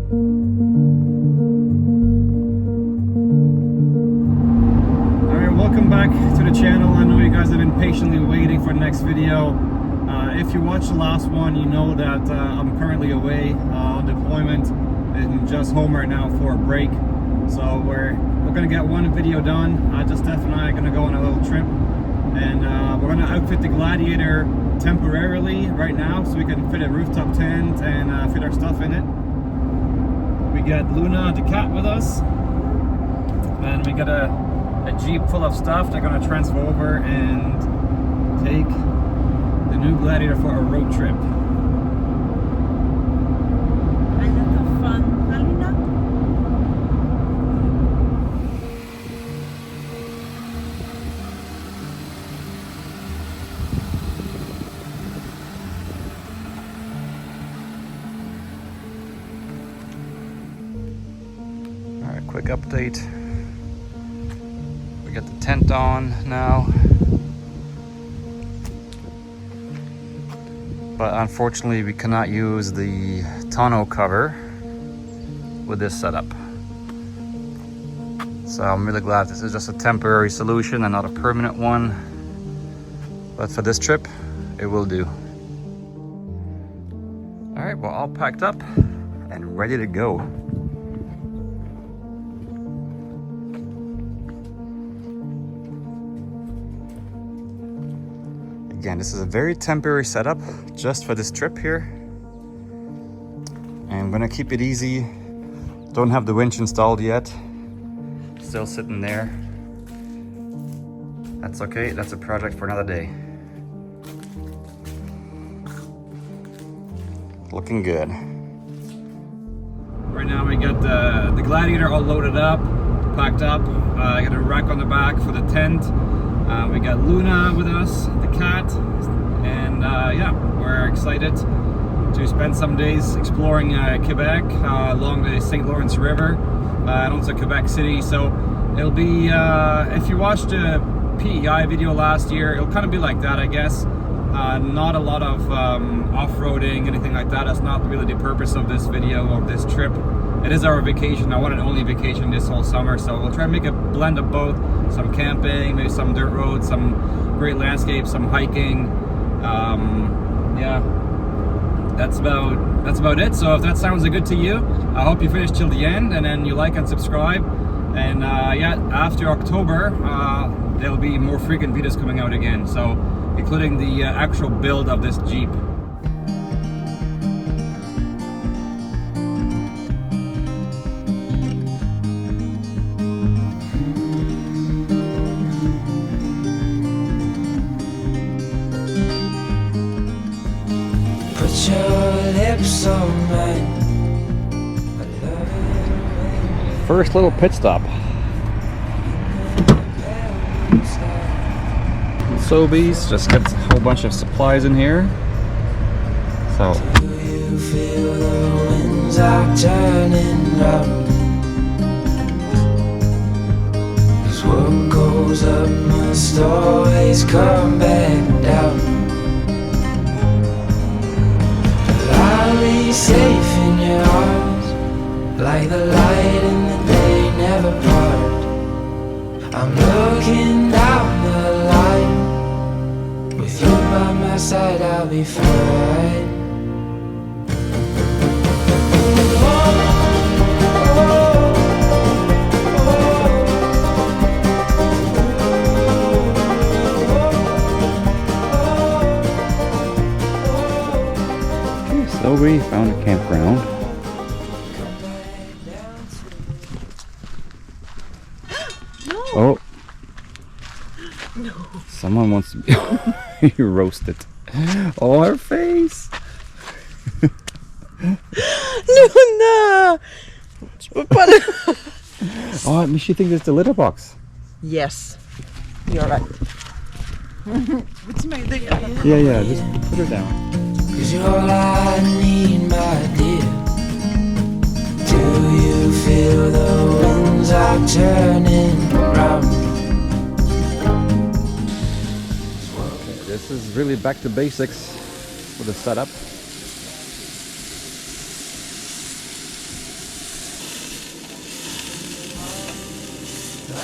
Welcome back to the channel. I know you guys have been patiently waiting for the next video. If you watched the last one, you know that I'm currently away on deployment and just home right now for a break. So we're gonna get one video done. Just Steph and I are gonna go on a little trip, and we're gonna outfit the Gladiator temporarily right now so we can fit a rooftop tent and fit our stuff in it. We got Luna the cat with us, and we got a Jeep full of stuff. They're gonna transfer over and take the new Gladiator for a road trip. A lot of fun, Alina. All right, quick update. Got the tent on now, but unfortunately we cannot use the tonneau cover with this setup. So I'm really glad this is just a temporary solution and not a permanent one, but for this trip it will do. All right, well, all packed up and ready to go. Again, this is a very temporary setup just for this trip here. And I'm gonna keep it easy. Don't have the winch installed yet. Still sitting there. That's okay, that's a project for another day. Looking good. Right now we got the Gladiator all loaded up, packed up. I got a rack on the back for the tent. We got Luna with us, the cat, and yeah, we're excited to spend some days exploring Quebec along the St. Lawrence River and also Quebec City. So it'll be, if you watched the PEI video last year, it'll kind of be like that, I guess. Not a lot of off-roading, anything like that. That's not really the purpose of this video or this trip. It is our vacation. I wanted only vacation this whole summer, so we'll try and make a blend of both. Some camping, maybe some dirt roads, some great landscapes, some hiking. Yeah, that's about it. So if that sounds good to you, I hope you finish till the end, and then you like and subscribe. And yeah, after October, there'll be more frequent videos coming out again. So including the actual build of this Jeep. First little pit stop. Sobeys, just got a whole bunch of supplies in here. So do you feel the winds are turning round? 'Cause what goes up must always come back down. I'll be safe in your arms, like the light in the day never part. I'm looking down the line, with you by my side I'll be fine. So we found a campground. No. Oh. No. Someone wants to be roasted. Oh, her face. Luna! Oh, she thinks it's the litter box. Yes, you're right. Yeah, just put her down. 'Cause you're all I need, my dear. Do you feel the winds are turning round? Okay, this is really back to basics for the setup.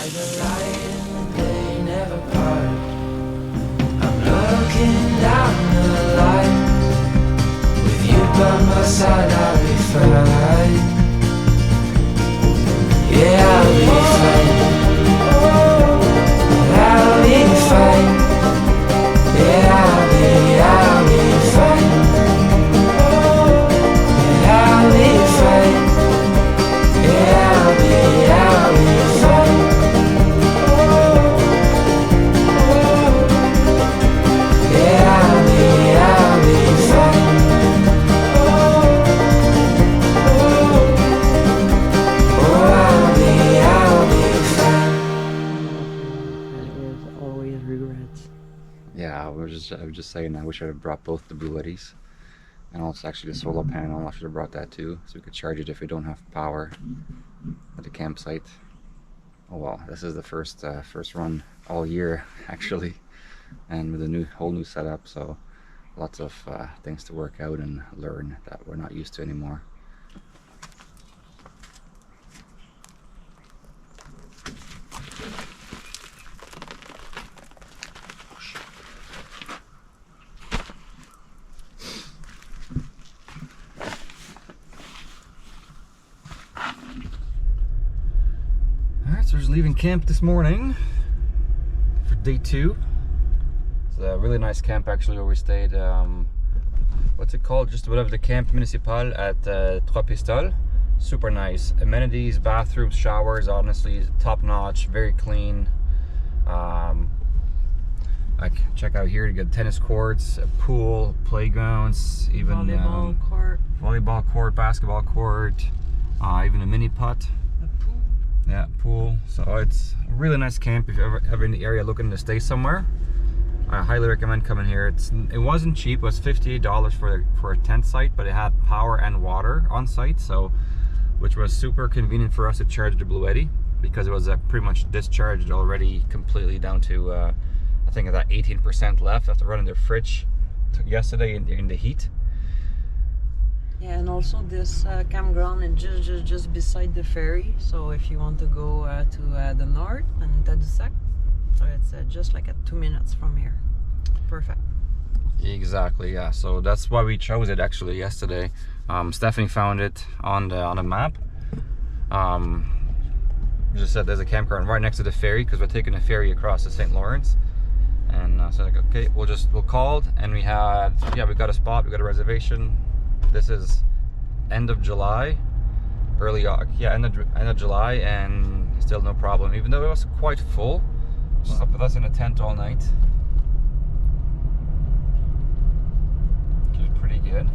Like the light in the day never part. I'm looking down the line. With you by my side, I'll be fine. Yeah, I'll be fine. I'll be fine. Yeah, I'll be fine. Yeah, I'll be fine. Yeah, I'll be fine. Yeah, I'll be fine. Oh, I'll be fine. There's always regrets. Yeah, I was just saying, I wish I had brought both the BLUETTIs and also actually the solar panel. I should have brought that too, so we could charge it if we don't have power at the campsite. Oh well, this is the first run all year actually, and with a whole new setup, so lots of things to work out and learn that we're not used to anymore. Alright, so we're just leaving camp this morning for day 2. It's a really nice camp actually where we stayed. What's it called? Just whatever, the Camp Municipal at Trois Pistoles. Super nice. Amenities, bathrooms, showers, honestly top notch, very clean. Like check out here, you got tennis courts, a pool, playgrounds, even Volleyball court. basketball court, even a mini putt. A pool. Yeah, pool. So it's a really nice camp if you're ever in the area looking to stay somewhere. I highly recommend coming here. It wasn't cheap. It was $58 for a tent site, but it had power and water on site, so which was super convenient for us to charge the BLUETTI because it was pretty much discharged already completely down to I think that 18% left after running the fridge yesterday in the heat. Yeah, and also this campground is just beside the ferry. So if you want to go to the north and Tadoussac, so it's just like at 2 minutes from here. Perfect. Exactly, yeah. So that's why we chose it actually yesterday. Stephanie found it on the map. Just said there's a campground right next to the ferry because we're taking a ferry across the St. Lawrence. And so like, okay, we'll called, and we got a spot, we got a reservation. This is end of July, end of July, and still no problem. Even though it was quite full, just up with us in a tent all night, which is pretty good.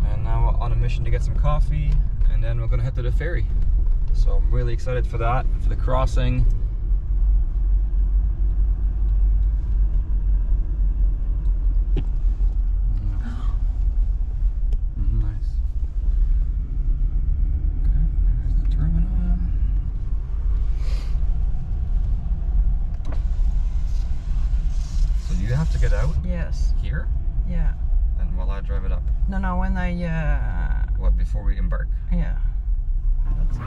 And now we're on a mission to get some coffee, and then we're gonna head to the ferry. So I'm really excited for that, for the crossing. To get out? Yes. Here? Yeah. And while I drive it up? No, when I... What, before we embark? Yeah. That's it.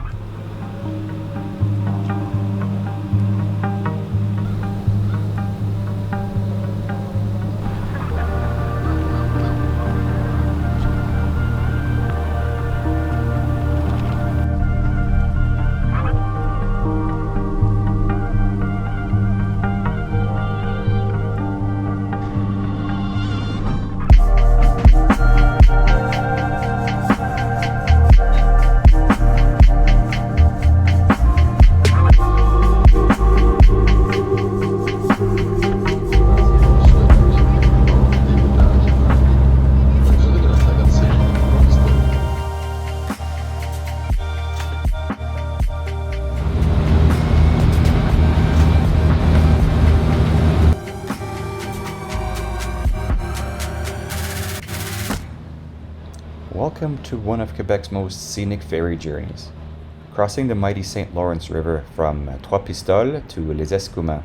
Welcome to one of Quebec's most scenic ferry journeys, crossing the mighty St. Lawrence River from Trois Pistoles to Les Escoumins.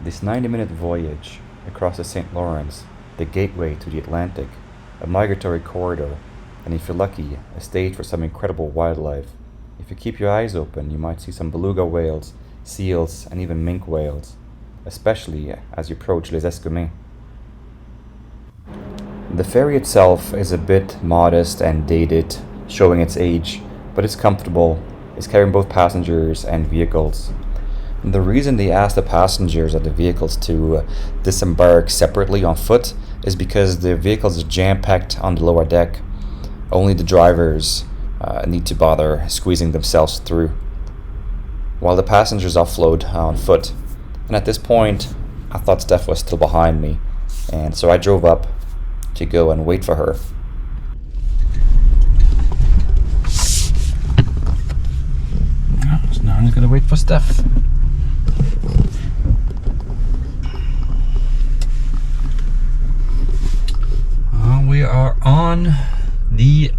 This 90-minute voyage across the St. Lawrence, the gateway to the Atlantic, a migratory corridor, and if you're lucky, a stage for some incredible wildlife, If you keep your eyes open, you might see some beluga whales, seals, and even minke whales, especially as you approach Les Esquimaux. The ferry itself is a bit modest and dated, showing its age, but it's comfortable. It's carrying both passengers and vehicles. The reason they asked the passengers of the vehicles to disembark separately on foot is because the vehicles are jam-packed on the lower deck. Only the drivers need to bother squeezing themselves through, while the passengers offload on foot. And at this point, I thought Steph was still behind me, and so I drove up to go and wait for her. So now I'm just gonna wait for Steph. We are on the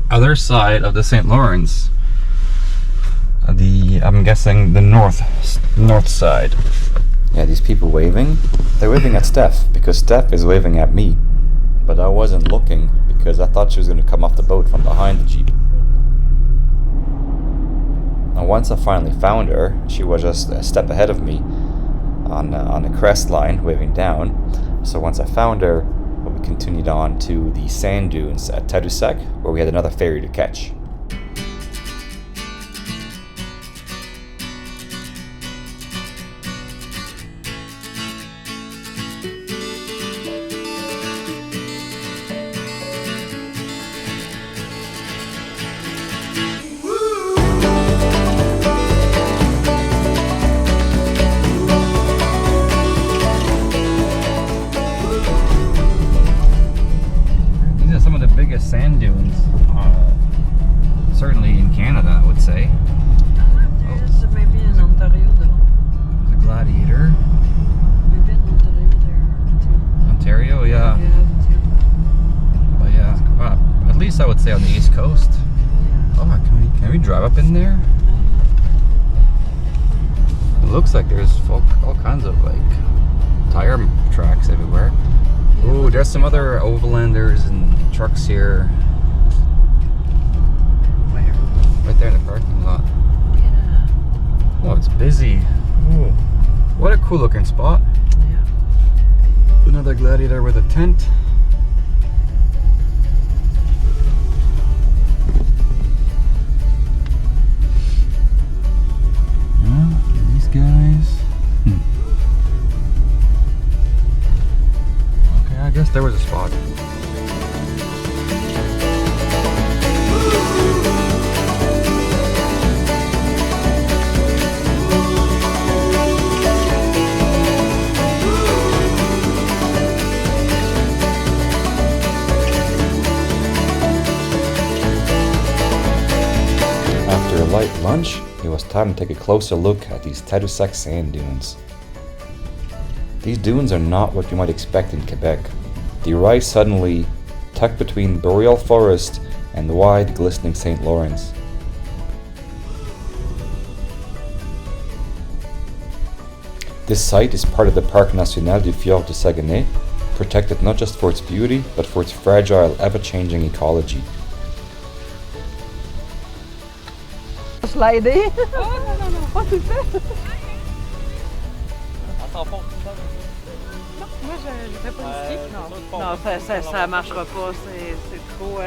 other side of the St. Lawrence. I'm guessing the north side. Yeah, these people waving, they're waving at Steph because Steph is waving at me. But I wasn't looking because I thought she was going to come off the boat from behind the Jeep. Now once I finally found her, she was just a step ahead of me on the crest line, waving down. So once I found her, we continued on to the sand dunes at Tadoussac, where we had another ferry to catch. Sand dunes, certainly in Canada, I would say. There's maybe in Ontario though. The Gladiator. Maybe in Ontario there too. Ontario, yeah. But yeah, at least I would say on the East Coast. Oh, can we drive up in there? It looks like there's all kinds of like tire tracks everywhere. Ooh, there's some other Overlanders and trucks here. Where? Right there in the parking lot. Yeah. Oh, it's busy. Ooh, what a cool looking spot. Yeah. Another Gladiator with a tent. Yeah, these guys. Okay, I guess there was a spot. After a light lunch, it was time to take a closer look at these Tadoussac sand dunes. These dunes are not what you might expect in Quebec. They rise suddenly, tucked between boreal forest and the wide, glistening St. Lawrence. This site is part of the Parc National du Fjord de Saguenay, protected not just for its beauty, but for its fragile, ever-changing ecology. Slider. Oh non, pas tout le temps. Non, moi je fais pas de ski. Non, ça marchera pas, c'est trop,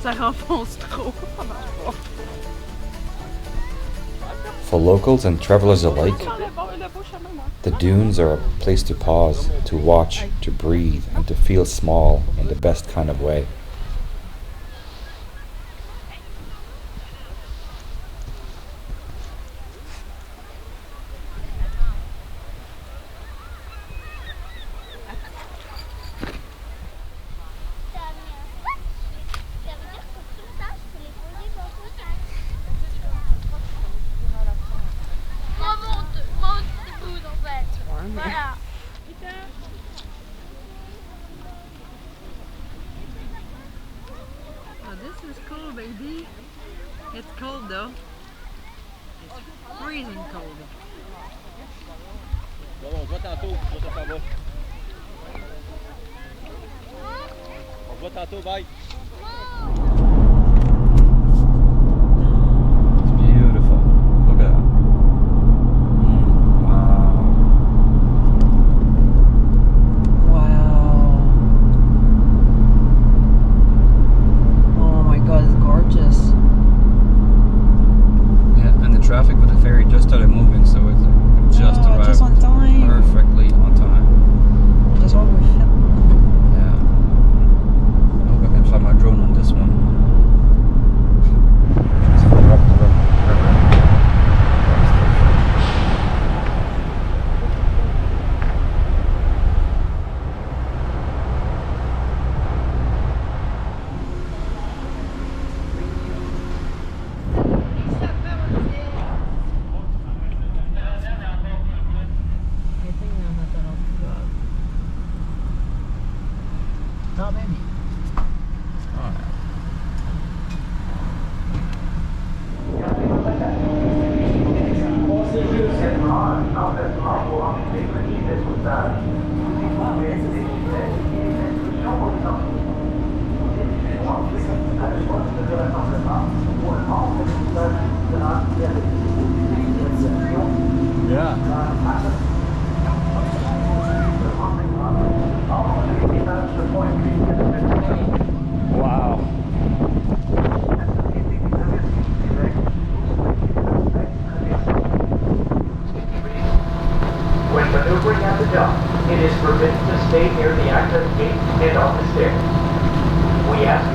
ça renfonce trop. Ça marche pas. For locals and travelers alike, the dunes are a place to pause, to watch, to breathe, and to feel small in the best kind of way. Oh, this is cool, baby. It's cold though. It's freezing cold. Bon, on se voit tantôt, je sais pas va. On se voit tantôt, bye.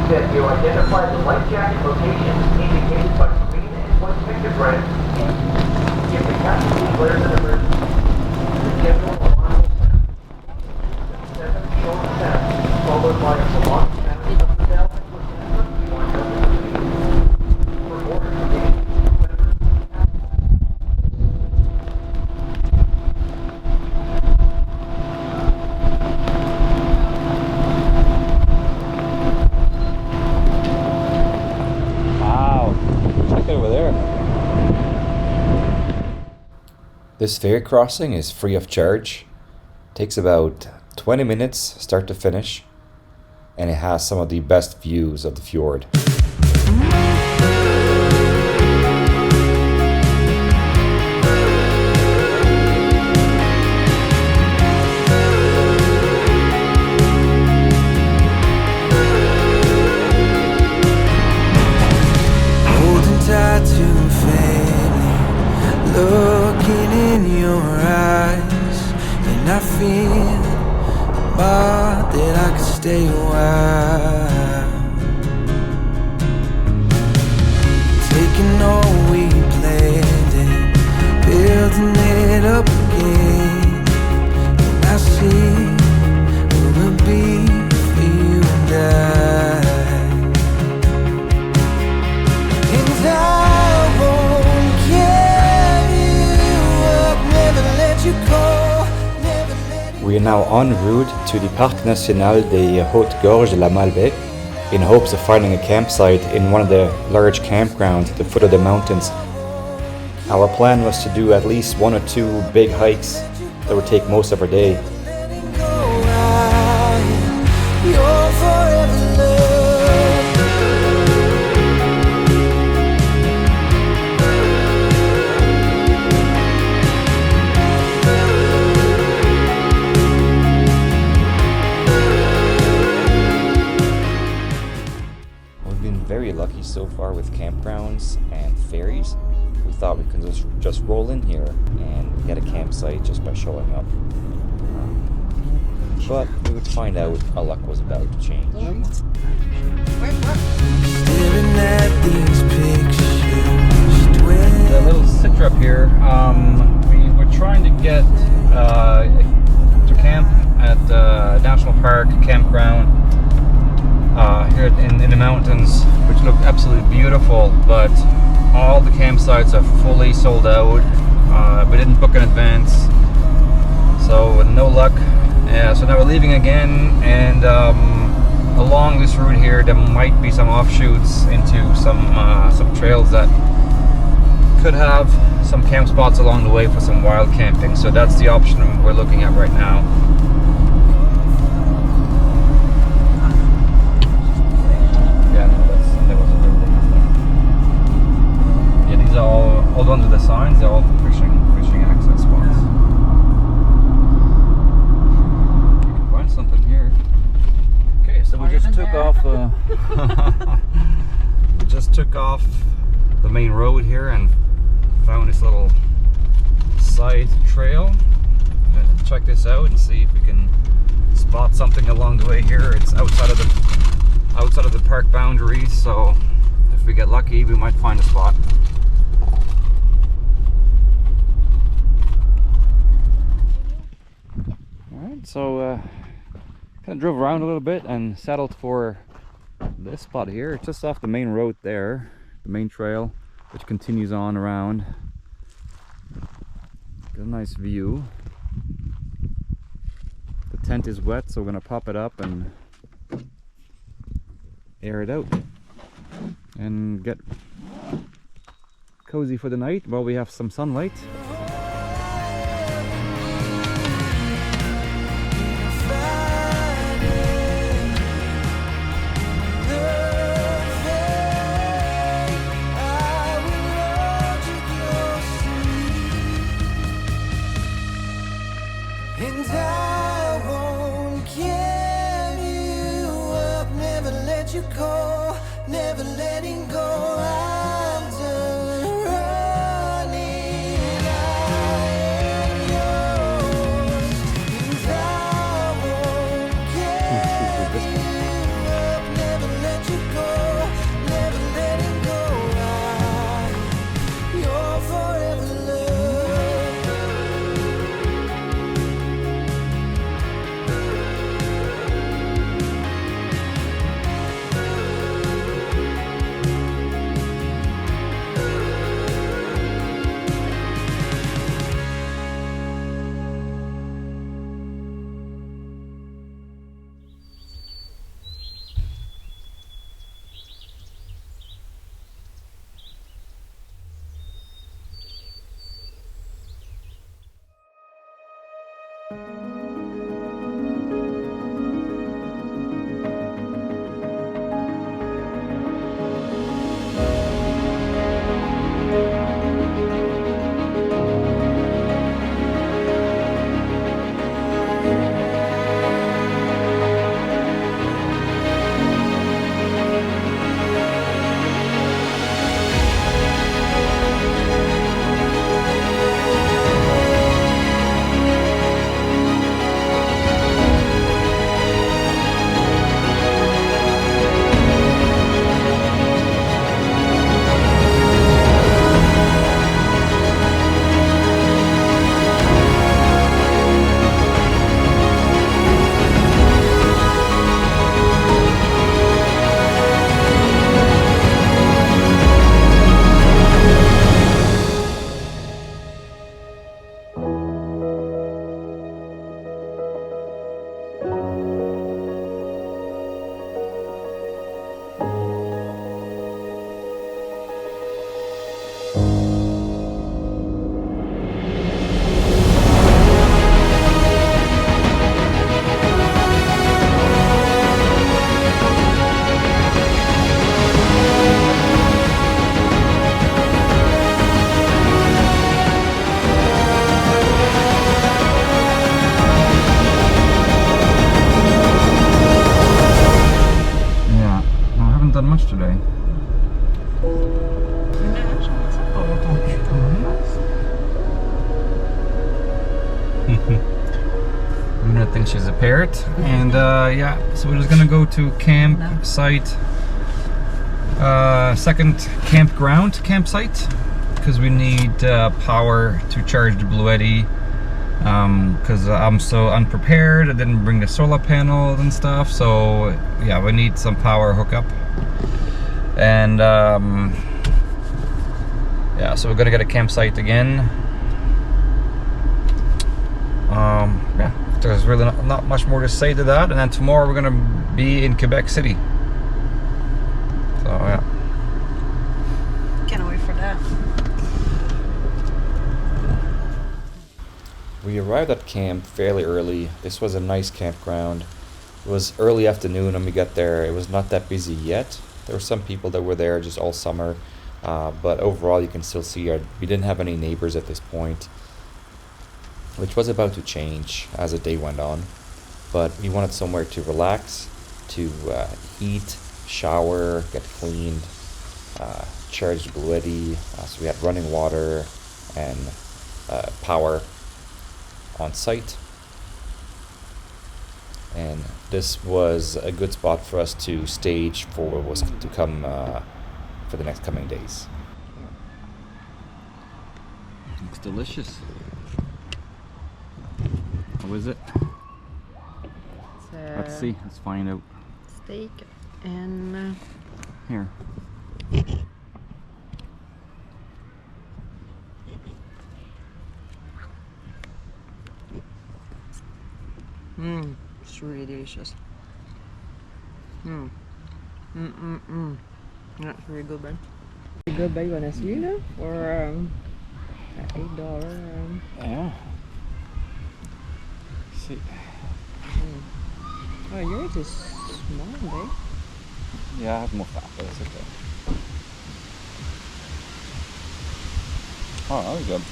that you identify the life jacket location indicated by green and white pictogram. If the captain declares an emergency, the general alarm will sound. 7 short sounds, followed by a prolonged sound of the bell and whistle before jumping to speed. For order to be This ferry crossing is free of charge. Takes about 20 minutes start to finish, and it has some of the best views of the fjord. Holding tight to family, looking in your eyes, and I feel that I could stay a while. Taking all we planned and building it up again, and I see what will be for you and I. And I won't give you up, never let you go. We are now en route to the Parc National des Hautes Gorges de la Malbaie in hopes of finding a campsite in one of the large campgrounds at the foot of the mountains. Our plan was to do at least 1 or 2 big hikes that would take most of our day. Very lucky so far with campgrounds and ferries. We thought we could just roll in here and get a campsite just by showing up. But we would find out our luck was about to change. The little sit-up here, we were trying to get to camp at the National Park campground here in the mountains, which look absolutely beautiful, but all the campsites are fully sold out. We didn't book in advance, so no luck. So now we're leaving again, and along this route here there might be some offshoots into some trails that could have some camp spots along the way for some wild camping. So that's the option we're looking at right now. All hold on to the signs, they're all fishing access spots. You can find something here. Okay, so we just took off we just took off the main road here and found this little side trail. I'm gonna check this out and see if we can spot something along the way here. It's outside of the park boundaries, so if we get lucky we might find a spot. So kind of drove around a little bit and settled for this spot here. It's just off the main road there, the main trail, which continues on around. Got a nice view. The tent is wet, so we're gonna pop it up and air it out and get cozy for the night while we have some sunlight. And I won't give you up, never let you go, never letting go. I'm done running, I am yours. And I won't give you up, never let you haven't done much today. Luna thinks she's a parrot, and yeah, so we're just gonna go to campsite, second campsite, because we need power to charge the BLUETTI. Because I'm so unprepared, I didn't bring the solar panels and stuff, so yeah, we need some power hookup. And yeah, so we're gonna get a campsite again. Yeah, there's really not much more to say to that. And then tomorrow we're gonna be in Quebec City. So yeah. Can't wait for that. We arrived at camp fairly early. This was a nice campground. It was early afternoon when we got there. It was not that busy yet. There were some people that were there just all summer, but overall you can still see we didn't have any neighbors at this point, which was about to change as the day went on. But we wanted somewhere to relax, to eat, shower, get cleaned, charge the BLUETTI. So we had running water and power on site, and this was a good spot for us to stage for what was to come for the next coming days. Looks delicious. How is it? Let's see. Let's find out. Steak and Here. it's really delicious. That's really good, man. Good bag honestly, no? For $8. Yeah. See. Oh, yours is small, babe. Yeah, I have more fat, but it's okay. Oh, that was good.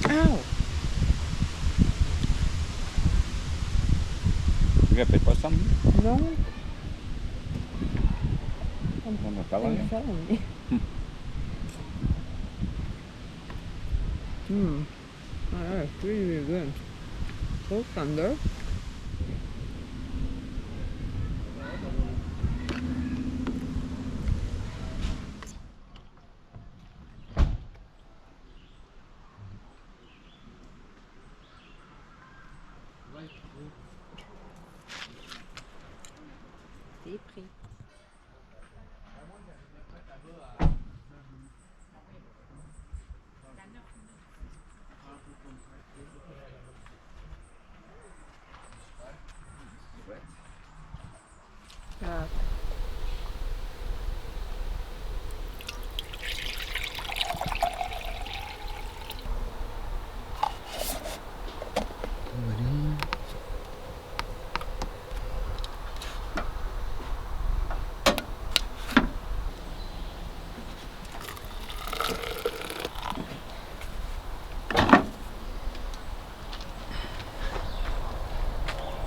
Ow! You got bit by something? No, Something that fell on it you? fell on me. Oh, that's really, really good. So tender. Des prix.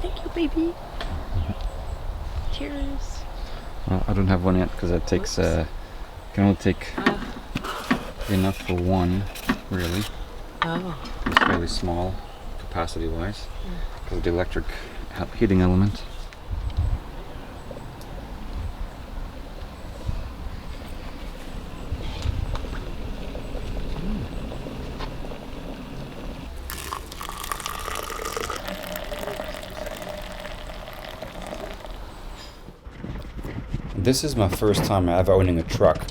Thank you, baby. Cheers. Well, I don't have one yet because it takes can only take enough for one, really. Oh. It's fairly small capacity wise because of the electric heating element. This is my first time ever owning a truck,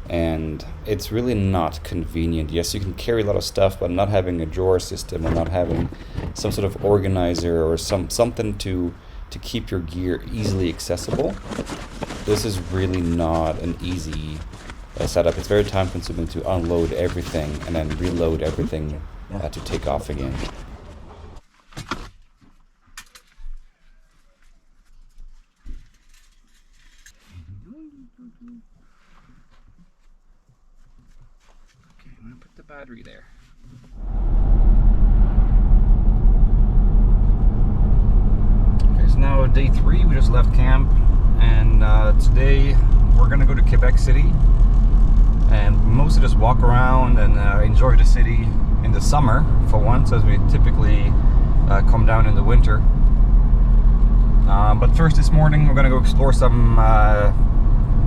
and it's really not convenient. Yes, you can carry a lot of stuff, but not having a drawer system or not having some sort of organizer or something to keep your gear easily accessible. This is really not an easy setup. It's very time consuming to unload everything and then reload everything to take off again. Okay, I'm gonna put the battery there. Okay, so now day 3. We just left camp, and today we're gonna go to Quebec City and mostly just walk around and enjoy the city in the summer for once, as we typically come down in the winter. But first this morning we're gonna go explore some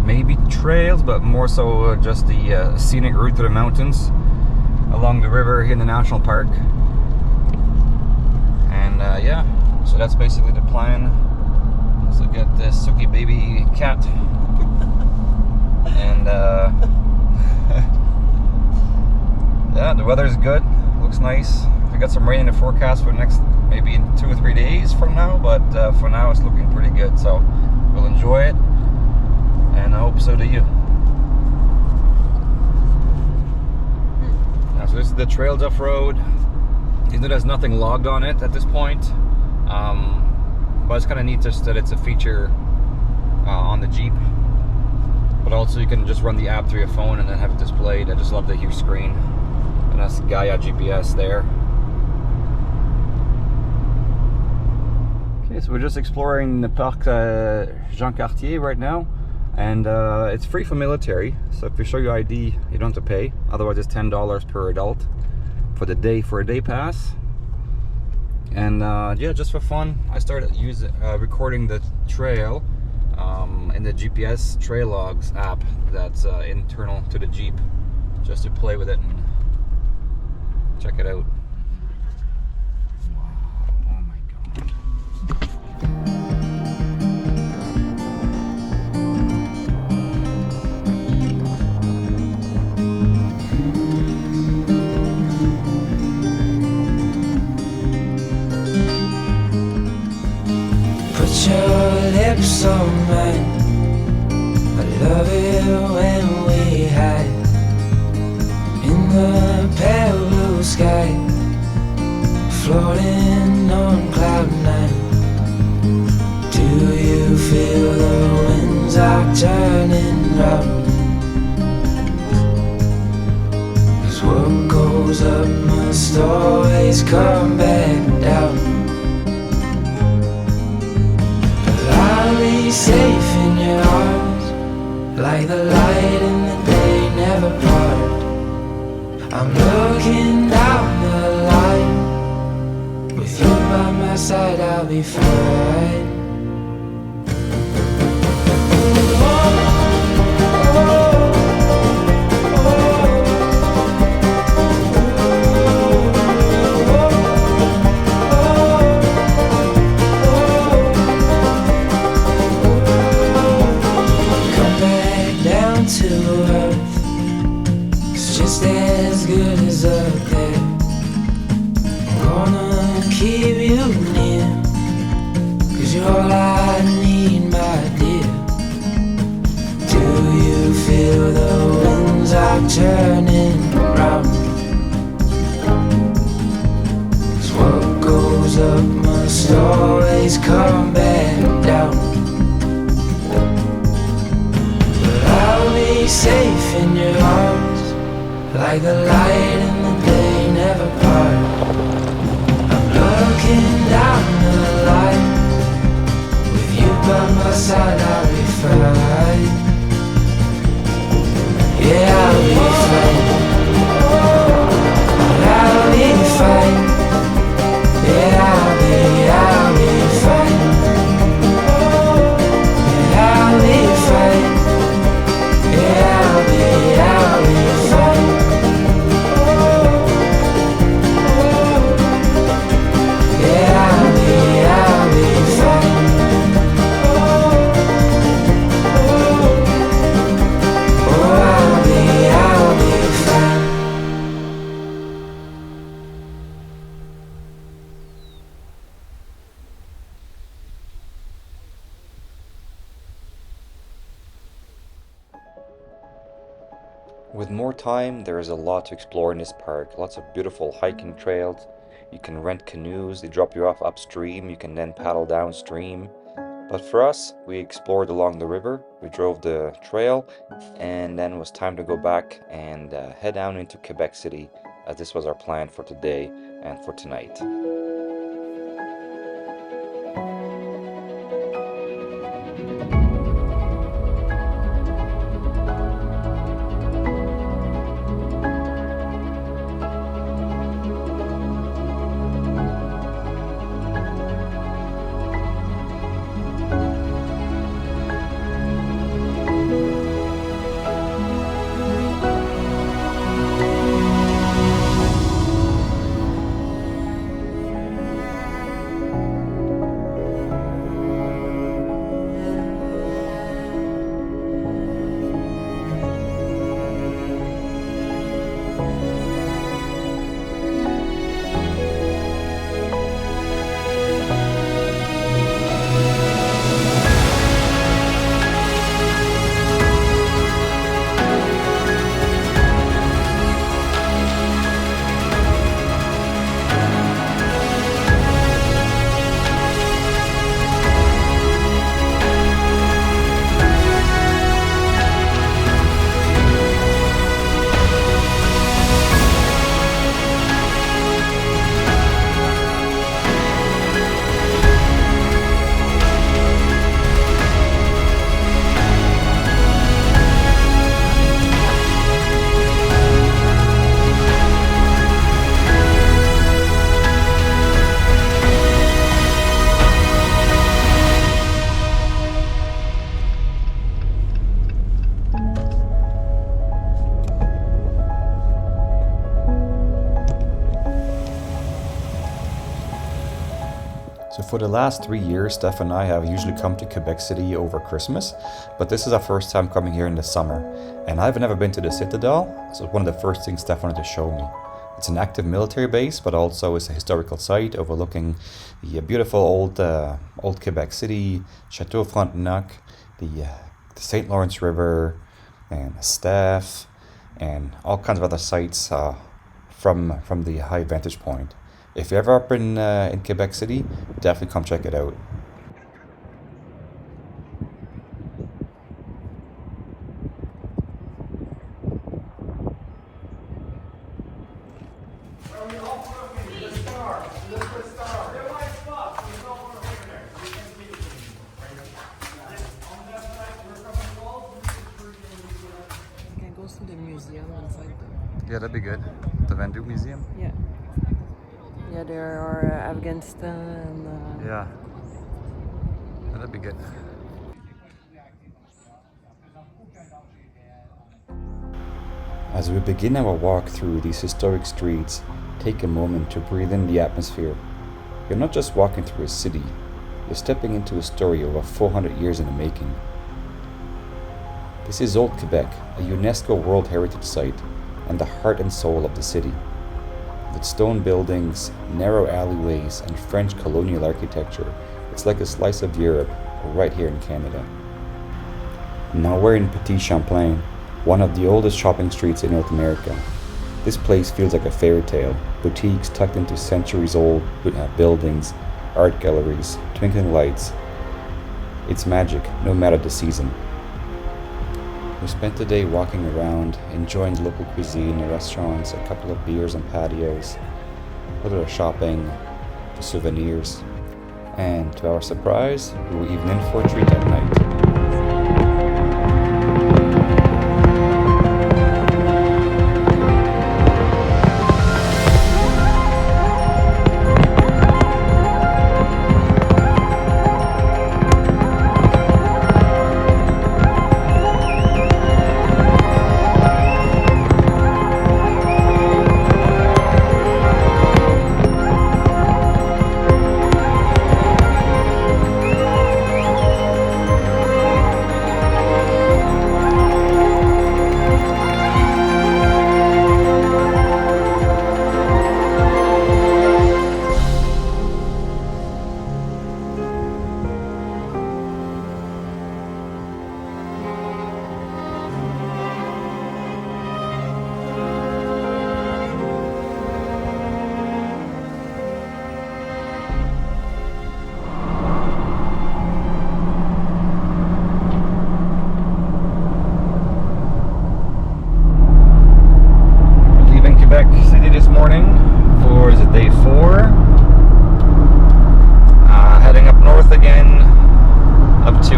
maybe trails, but more so just the scenic route to the mountains along the river here in the national park. And yeah, so that's basically the plan. So get this Suki baby cat and yeah, the weather is good, looks nice. We got some rain in the forecast for the next maybe 2 or 3 days from now, but for now it's looking pretty good, so we'll enjoy it, and I hope so do you. Now, so this is the Trail Duff Road. You know, there's nothing logged on it at this point, but it's kind of neat just that it's a feature on the Jeep, but also you can just run the app through your phone and then have it displayed. I just love the huge screen, and that's Gaia GPS there. Okay, so we're just exploring the Parc Jean Cartier right now, and it's free for military, so if you show your ID you don't have to pay. Otherwise it's $10 per adult for the day, for a day pass. And yeah, just for fun, I started recording the trail in the GPS trail logs app that's internal to the Jeep, just to play with it and check it out. Wow, oh my god. Put your lips on mine. I love it when we hide in the pale blue sky, floating on cloud 9. Do you feel the winds are turning round? 'Cause what goes up must always come back down. I'll be safe in your arms, like the light in the day never part. I'm looking down the line, with you by my side I'll be fine. Turning round, 'cause what goes up must always come back down. But I'll be safe in your arms, like the light in the day never part. I'm looking down the line, with you by my side I'll be fine. Yeah, I'll be fine. I'll be fine. Yeah, I'll be fine. Yeah, I'll be fine. Yeah, I'll be fine. Yeah, I'll be fine. With more time, there is a lot to explore in this park. Lots of beautiful hiking trails. You can rent canoes, they drop you off upstream, you can then paddle downstream. But for us, we explored along the river, we drove the trail, and then it was time to go back and head down into Quebec City, as this was our plan for today and for tonight. For the last 3 years, Steph and I have usually come to Quebec City over Christmas, but this is our first time coming here in the summer. And I've never been to the Citadel, so it's one of the first things Steph wanted to show me. It's an active military base, but also it's a historical site overlooking the beautiful old Quebec City, Chateau Frontenac, the St. Lawrence River, and Steph, and all kinds of other sites from the high vantage point. If you're ever up in Quebec City, definitely come check it out. Can go to the museum inside there. Yeah, that'd be good. The VENUSTAS Museum? Yeah. Yeah, there are Afghanistan and... Yeah. That'd be good. As we begin our walk through these historic streets, take a moment to breathe in the atmosphere. You're not just walking through a city, you're stepping into a story over 400 years in the making. This is Old Quebec, a UNESCO World Heritage Site, and the heart and soul of the city. With stone buildings, narrow alleyways, and French colonial architecture, it's like a slice of Europe right here in Canada. Now we're in Petit Champlain, one of the oldest shopping streets in North America. This place feels like a fairy tale, boutiques tucked into centuries-old buildings, art galleries, twinkling lights. It's magic, no matter the season. We spent the day walking around, enjoying the local cuisine, the restaurants, a couple of beers and patios, a little bit of shopping, for souvenirs, and to our surprise, we were even in for a treat that night.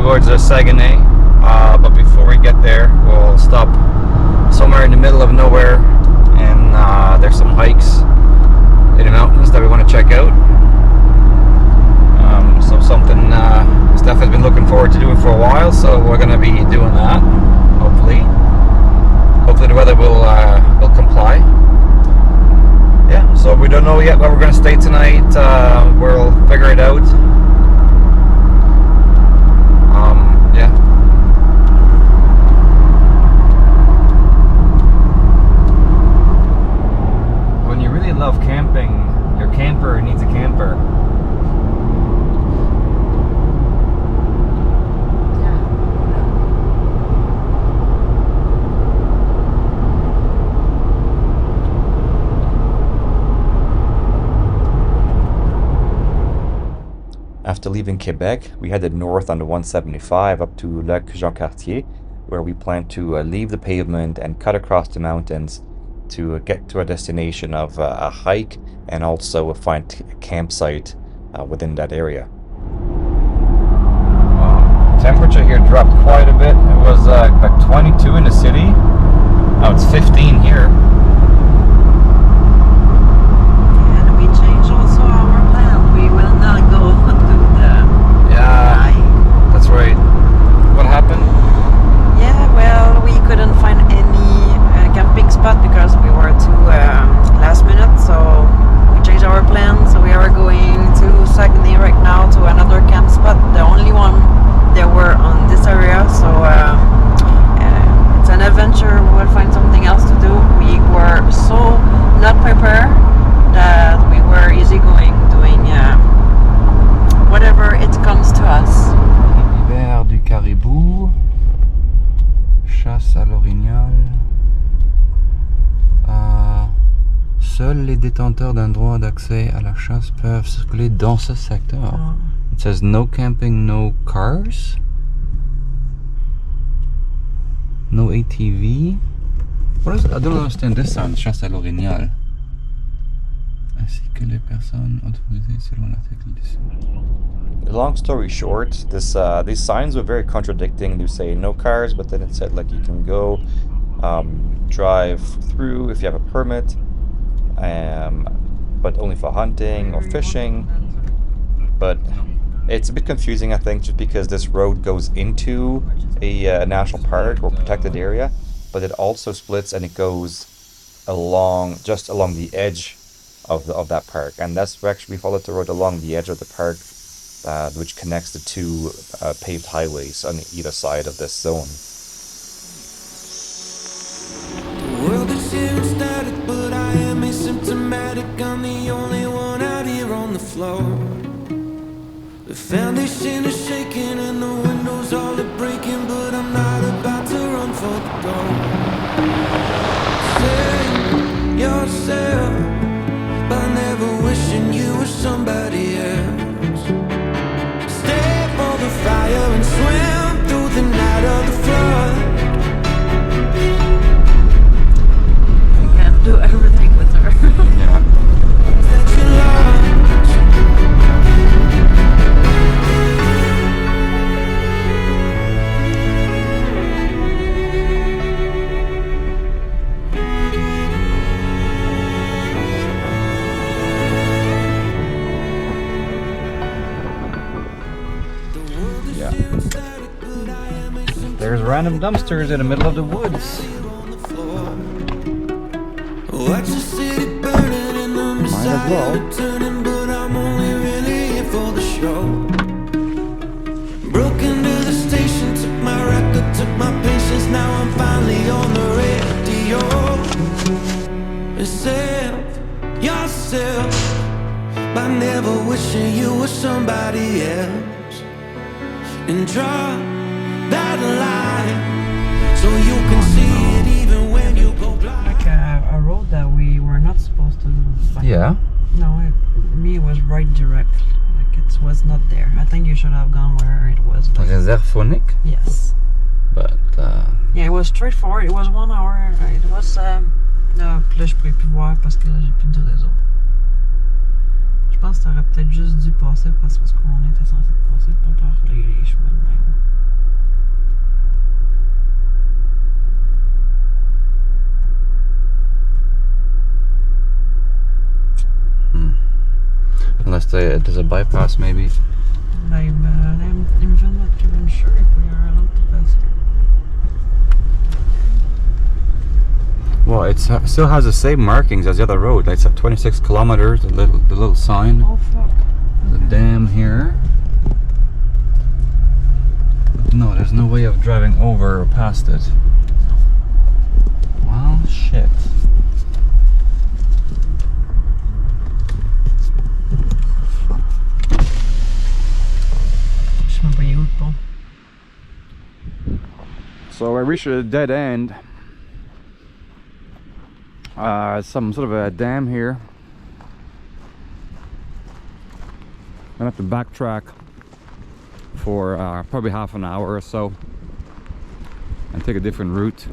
Towards Saguenay, but before we get there, we'll stop somewhere in the middle of nowhere, and there's some hikes in the mountains that we want to check out. So something Steph has been looking forward to doing for a while, so we're going to be doing that. Hopefully the weather will comply. Yeah, so we don't know yet where we're going to stay tonight. We'll figure it out. Yeah. When you really love camping, your camper needs a camper. After leaving Quebec, we headed north on the 175 up to Lac Jean-Cartier, where we plan to leave the pavement and cut across the mountains to get to a destination of a hike and also find a campsite within that area. Temperature here dropped quite a bit. It was like 22 in the city. Now it's 15 here. And we changed also our plan. We will not go to the hike. That's right. What happened? Yeah, well, we couldn't find any camping spot because we were too last minute, so we changed our plan. So we are going to Saguenay right now Seuls les détenteurs d'un droit d'accès à la chasse peuvent circuler dans ce secteur. Oh. It says no camping, no cars, no ATV. What is it? I don't understand this sound. Chasse à l'orignal. Ainsi que les personnes autorisées selon l'article dessus. Long story short, these signs were very contradicting. They say no cars, but then it said like you can go drive through if you have a permit, but only for hunting or fishing. But it's a bit confusing, I think, just because this road goes into a national park or protected area, but it also splits and it goes just along the edge of that park, and that's actually we followed the road along the edge of the park, which connects the two paved highways on either side of this zone. The world is here and static, but I am asymptomatic. I'm the only one out here on the floor. The foundation is shaking and the windows all are breaking, but I'm not about to run for the door. Save yourself by never wishing you were somebody else. Stay for the fire and swim through the night of the flood. You can't do everything with her. Yeah. That you lost. There's random dumpsters in the middle of the woods. Watch the city burning and the messiah turning, but I'm only really here for the show. Broke into the station, took my record, took my patience. Now I'm finally on the radio. Save yourself by never wishing you were somebody else, and draw that line so you can see it even when you go blind. Like a road that we were not supposed to. Like, Yeah. No, it was right direct. Like it was not there. I think you should have gone where it was. Like, Réserve phonique. yes. But Yeah, it was straightforward. It was 1 hour. It was. Non, puis là, je pourrais plus voir parce que là, j'ai plus de réseau. Je pense que t'aurais peut-être juste dû passer parce qu'on était censé passer pas par les chemins de même. unless there's a bypass, maybe. I'm not even sure if we are allowed to pass. Well, it still has the same markings as the other road. It's at 26 kilometers. The little sign. Oh fuck! The dam here. No, there's no way of driving over or past it. Well, shit. So I reached a dead end. Some sort of a dam here. I have to backtrack for probably half an hour or so and take a different route.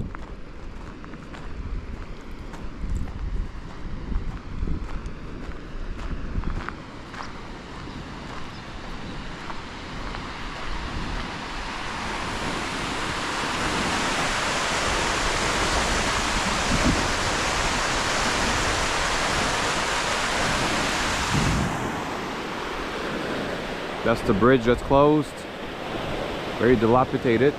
That's the bridge that's closed. Very dilapidated.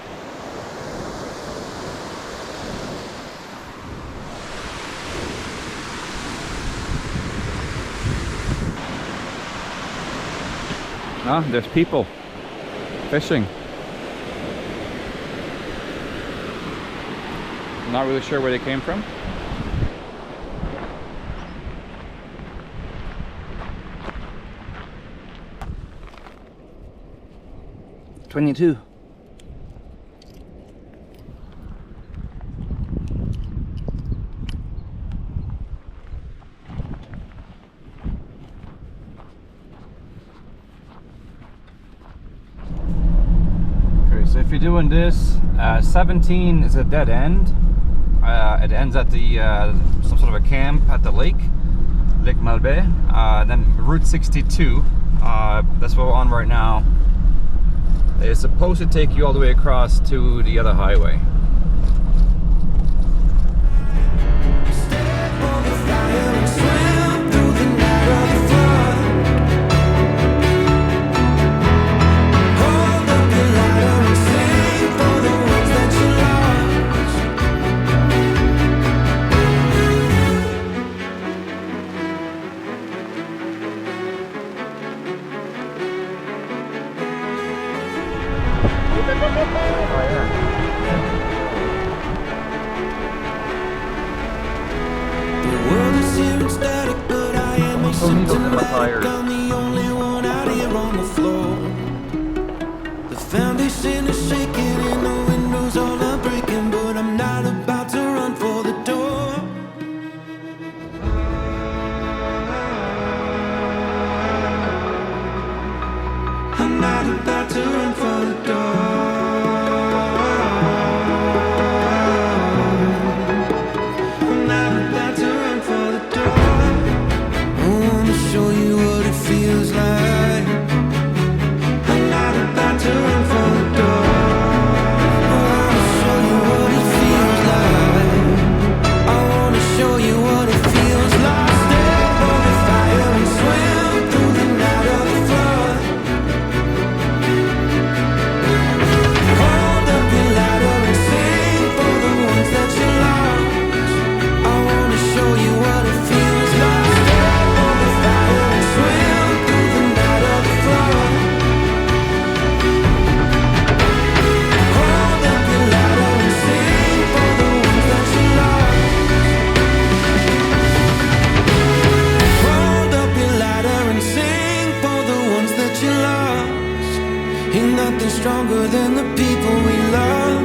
Ah, there's people fishing. Not really sure where they came from. $22. if you're doing this, 17 is a dead end. It ends at the some sort of a camp at the Lake Malbaie. Then Route 62, that's what we're on right now. It's supposed to take you all the way across to the other highway. I'm the only one out here on the floor. The foundation is shaking and the windows all are breaking, but I'm not about to run for the door. I'm not about to run for the door. I'm not about to run for the door. I wanna show you what it feels like. I'm not about to run for the door. I wanna show you what it feels like. I wanna show you what it feels like. Step on the fire and swim through the night of the flood. Hold up your ladder and sing for the ones that you lost. I wanna show you what it feels like. Step on the fire and swim through the night of the flood. Hold up your ladder and sing for the ones that you lost. Hold up your ladder and sing for the ones that you lost. Ain't nothing stronger than the people we love.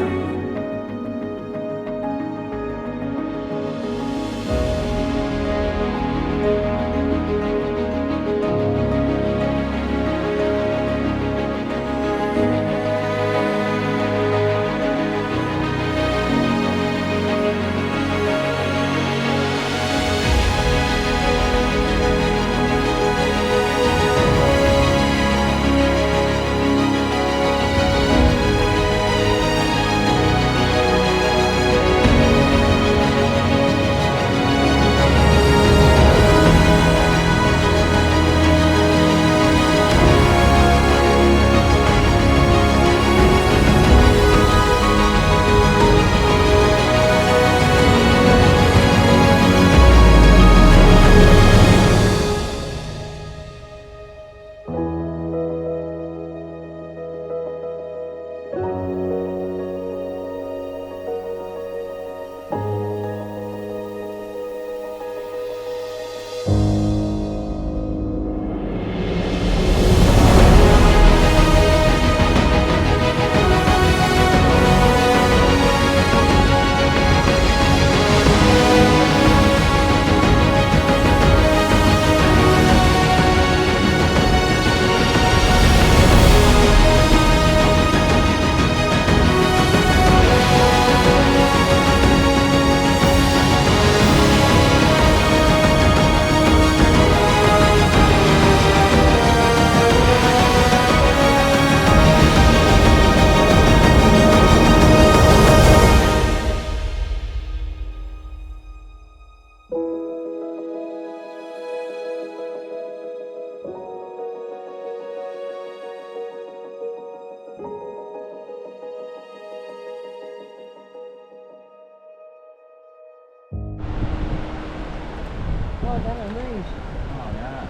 Oh, that arrange. Oh yeah.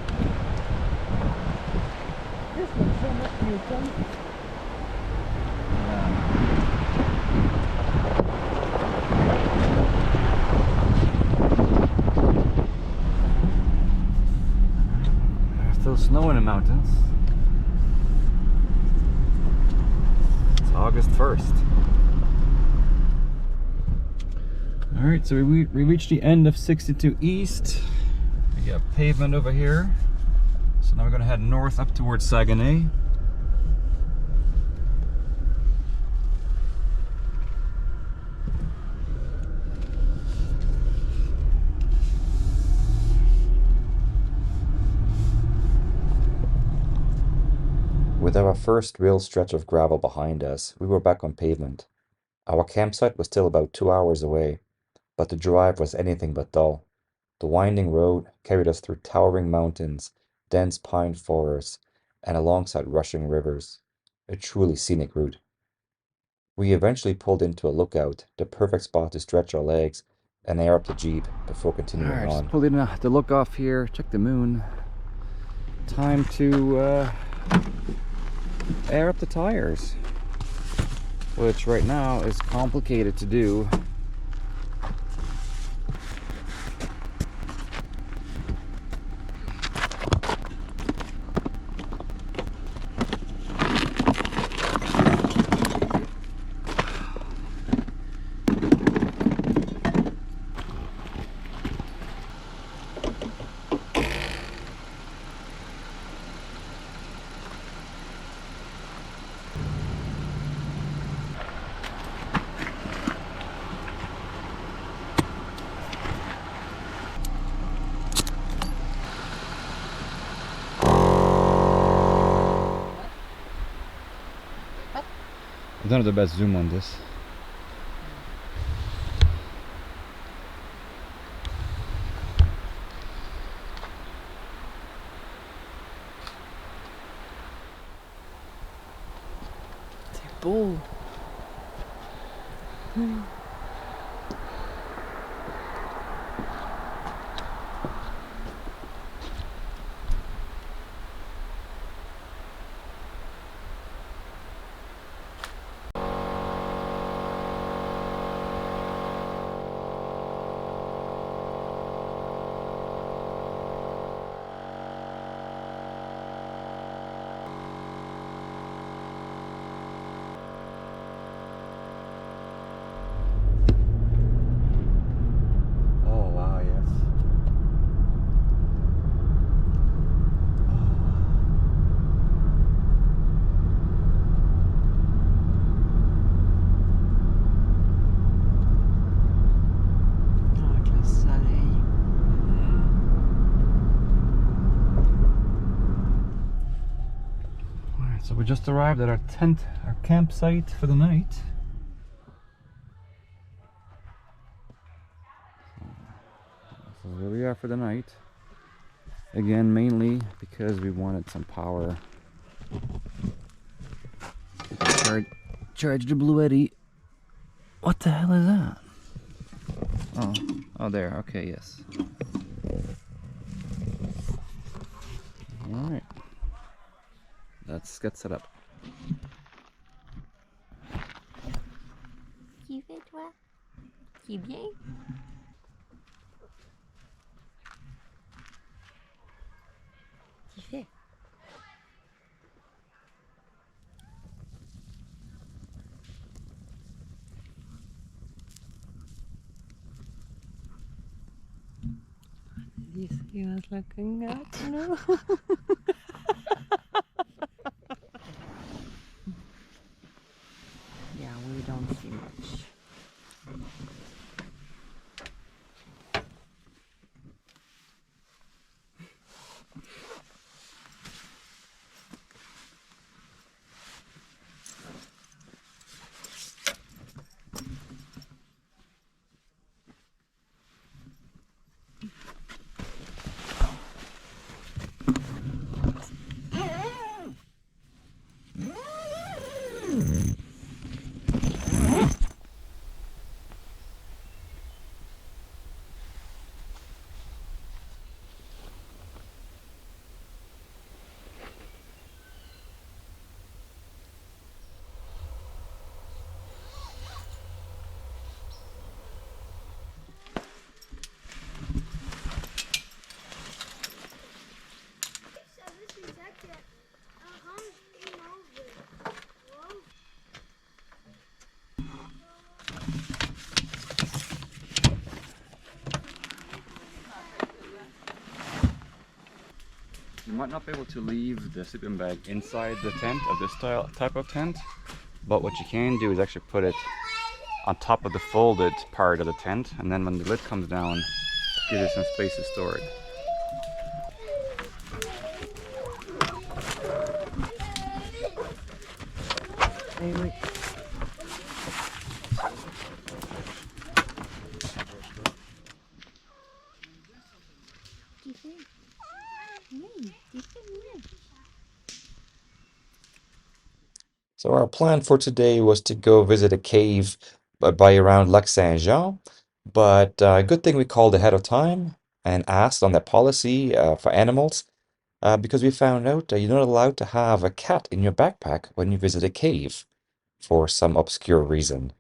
This looks so much neater. There's still snow in the mountains. It's August 1st. Alright, so we reached the end of 62 East. We got pavement over here. So now we're going to head north up towards Saguenay. With our first real stretch of gravel behind us, we were back on pavement. Our campsite was still about 2 hours away, but the drive was anything but dull. The winding road carried us through towering mountains, dense pine forests, and alongside rushing rivers. A truly scenic route. We eventually pulled into a lookout, the perfect spot to stretch our legs and air up the Jeep before continuing on. Just pulled in the look off here, check the moon. Time to air up the tires, which right now is complicated to do. I don't have the best zoom on this. C'est beau. So we just arrived at our tent, our campsite for the night. This is where we are for the night. Again, mainly because we wanted some power. Charge the BLUETTI. What the hell is that? Oh, there. Okay, yes. All right. Let's get set up. Tu fais toi? Tu bien? Tu fais? You see us looking at, you know? Yeah, we don't see much. You might not be able to leave the sleeping bag inside the tent of this type of tent, but what you can do is actually put it on top of the folded part of the tent, and then when the lid comes down, give it some space to store it. Eh oui. Tu fais? Oui, tu fais mieux. So our plan for today was to go visit a cave by around Lac Saint-Jean, but good thing we called ahead of time and asked on the policy for animals, because we found out you're not allowed to have a cat in your backpack when you visit a cave for some obscure reason.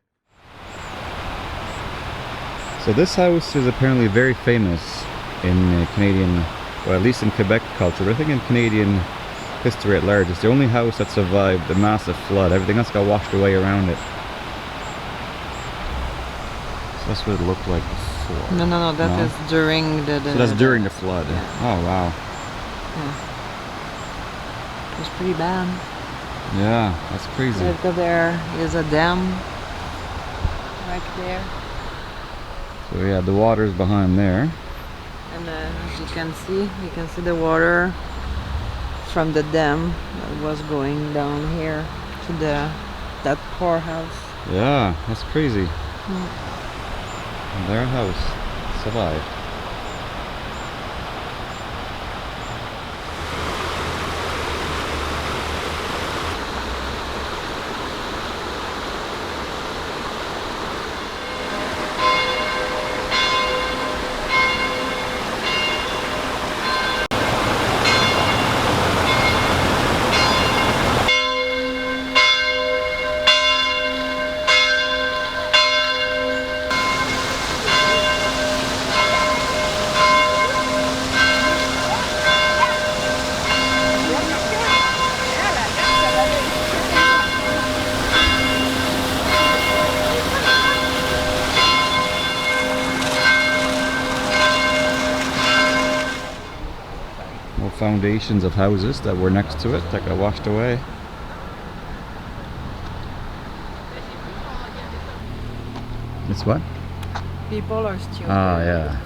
So this house is apparently very famous in Canadian, well, at least in Quebec culture, but I think in Canadian history at large. It's the only house that survived the massive flood. Everything else got washed away around it. So that's what it looked like before. No, that No? is during the So that's during the flood. Yeah. Oh wow. Yeah. It was pretty bad. Yeah, that's crazy. Because there is a dam right there. So yeah, the water's behind there. And as you can see the water from the dam that was going down here to that poorhouse. Yeah, that's crazy. And their house survived. Foundations of houses that were next to it that got washed away. It's what? People are stupid. Ah, yeah.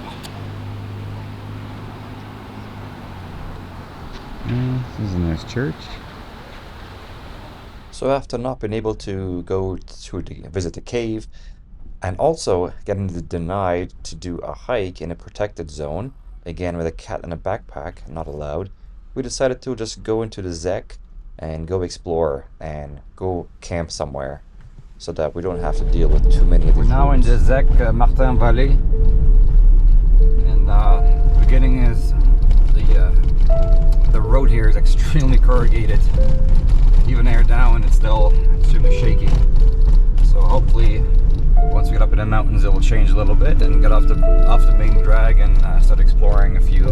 This is a nice church. So after not being able to go to visit the cave, and also getting denied to do a hike in a protected zone, again with a cat in a backpack, not allowed, we decided to just go into the ZEC and go explore and go camp somewhere so that we don't have to deal with too many of these We're now in routes. the ZEC Martin Valley, and the beginning is the road here is extremely corrugated. Even air down, it's still extremely shaky. So hopefully, once we get up in the mountains, it will change a little bit and get off the main drag and start exploring a few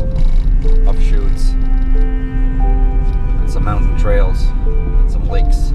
offshoots and some mountain trails and some lakes.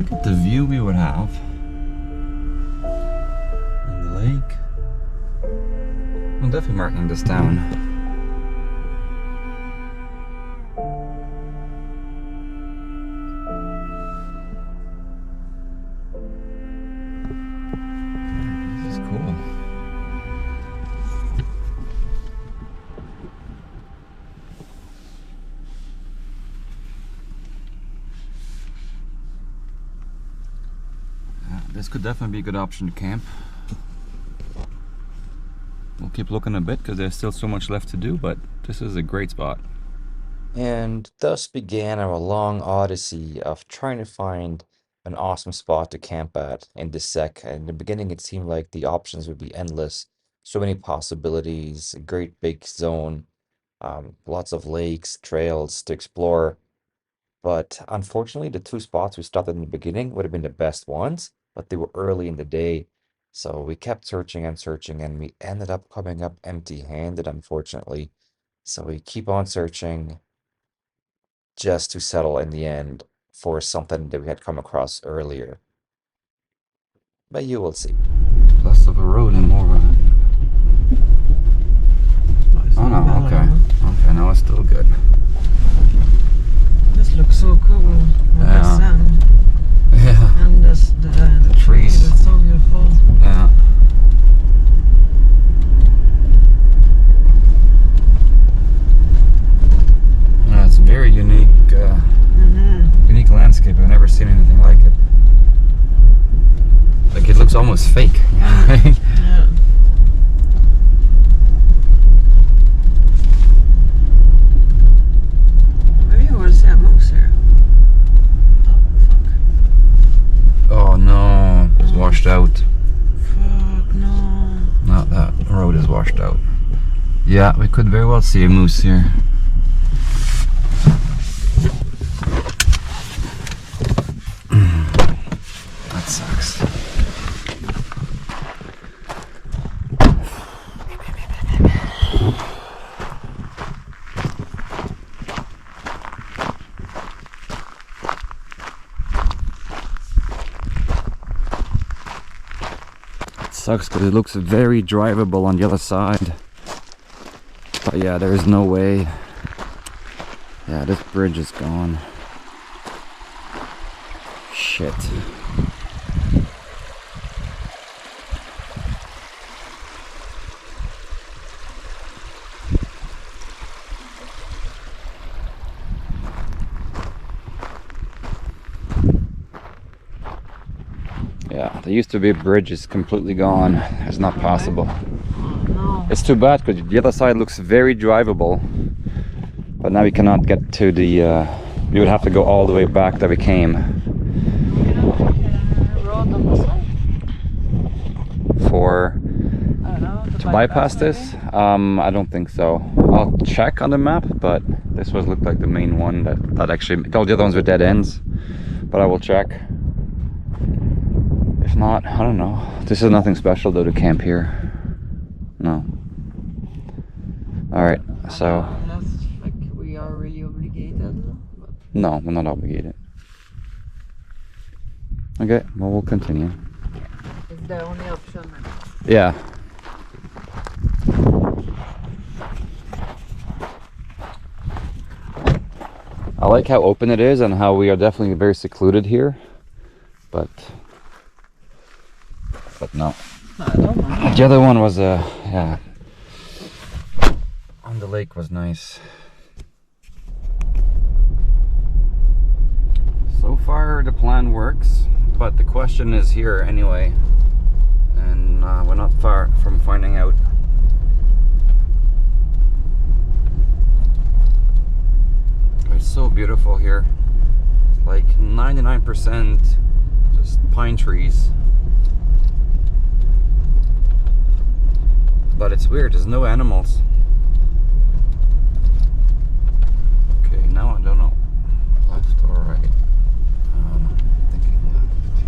Look at the view we would have. And the lake. I'm definitely marking this down. This is cool. This could definitely be a good option to camp. We'll keep looking a bit because there's still so much left to do, but this is a great spot. And thus began our long odyssey of trying to find an awesome spot to camp at in the SEC. In the beginning, it seemed like the options would be endless. So many possibilities, a great big zone, lots of lakes, trails to explore. But unfortunately, the two spots we started in the beginning would have been the best ones, but they were early in the day. So we kept searching and searching, and we ended up coming up empty-handed, unfortunately. So we keep on searching just to settle in the end for something that we had come across earlier. But you will see. Less of a road and more of a... Oh no, okay. Okay, now it's still good. This looks so cool. With the sun. Yeah. And the trees. It's so beautiful. Yeah. Yeah, it's a very unique, unique landscape. I've never seen anything like it. Like it looks almost fake. Yeah. Maybe you will see a moose here. Oh fuck. Oh no, it's washed out. Fuck no. No, that road is washed out. Yeah, we could very well see a moose here. That sucks. Sucks because it looks very drivable on the other side. But yeah, there is no way. Yeah, this bridge is gone. Shit. Yeah, there used to be a bridge, it's completely gone. It's not possible. Oh no. It's too bad because the other side looks very drivable. But now we cannot get to the, we would have to go all the way back that we came. Road on the side? For, I don't know. to bypass this? I don't think so. I'll check on the map, but this was looked like the main one that actually, all the other ones were dead ends. But I will check. If not, I don't know. This is nothing special though to camp here. No. Alright, so... Unless like we are really obligated. But... No, we're not obligated. Okay, well we'll continue. It's the only option. Yeah. I like how open it is and how we are definitely very secluded here. But no. I don't know. The other one was yeah. On the lake was nice. So far the plan works, but the question is here anyway. And we're not far from finding out. It's so beautiful here. It's like 99% just pine trees. But it's weird, there's no animals. Okay, now I don't know. Left or right? I'm thinking left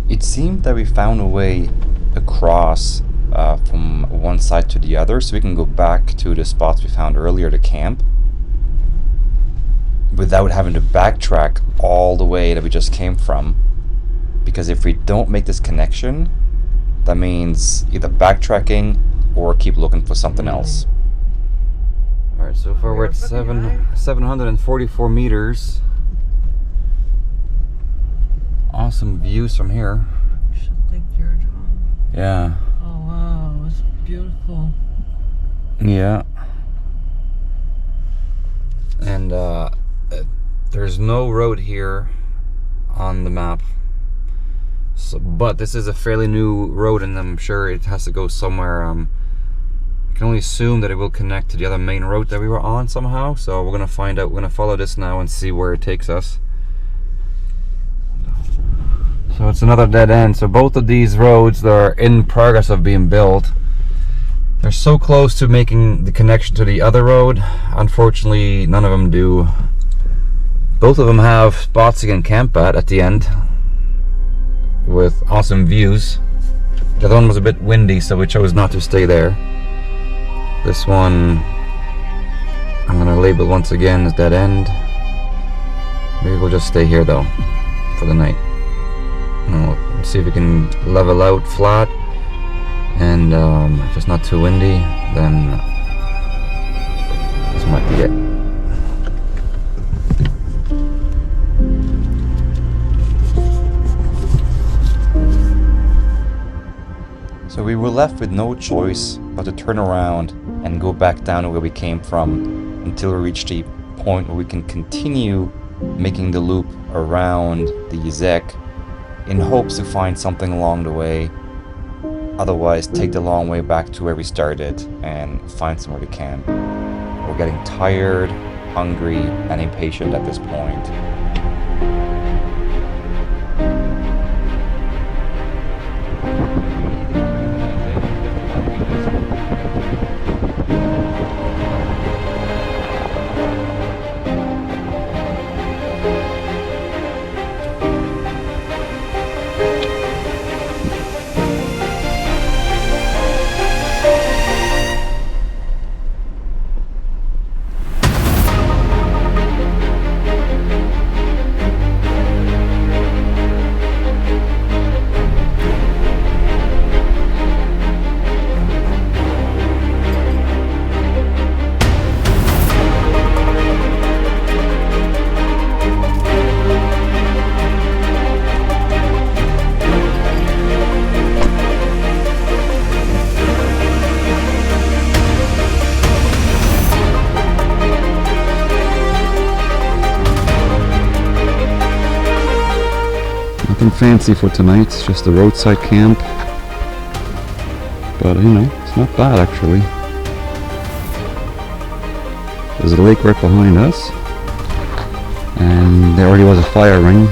here. It seemed that we found a way across from one side to the other, so we can go back to the spots we found earlier to camp. without having to backtrack all the way that we just came from. Because if we don't make this connection, that means either backtracking or keep looking for something else. Alright, so far we're at 744 meters. Awesome views from here. You should take your drone. Yeah. Oh wow, it's beautiful. Yeah. And there's no road here on the map. So, but this is a fairly new road, and I'm sure it has to go somewhere. I can only assume that it will connect to the other main road that we were on somehow. So we're gonna find out. We're gonna follow this now and see where it takes us. So it's another dead end. So both of these roads that are in progress of being built, they're so close to making the connection to the other road. Unfortunately, none of them do. Both of them have spots you can camp at the end, with awesome views. The other one was a bit windy, so we chose not to stay there. This one I'm gonna label once again as dead end. Maybe we'll just stay here though for the night. We'll see if we can level out flat, and if it's not too windy, then this might be it. So we were left with no choice but to turn around and go back down to where we came from until we reached a point where we can continue making the loop around the ZEC in hopes to find something along the way. Otherwise, take the long way back to where we started and find somewhere we can. We're getting tired, hungry, and impatient at this point. Nothing fancy for tonight, it's just a roadside camp. But you know, it's not bad actually. There's a lake right behind us, and there already was a fire ring.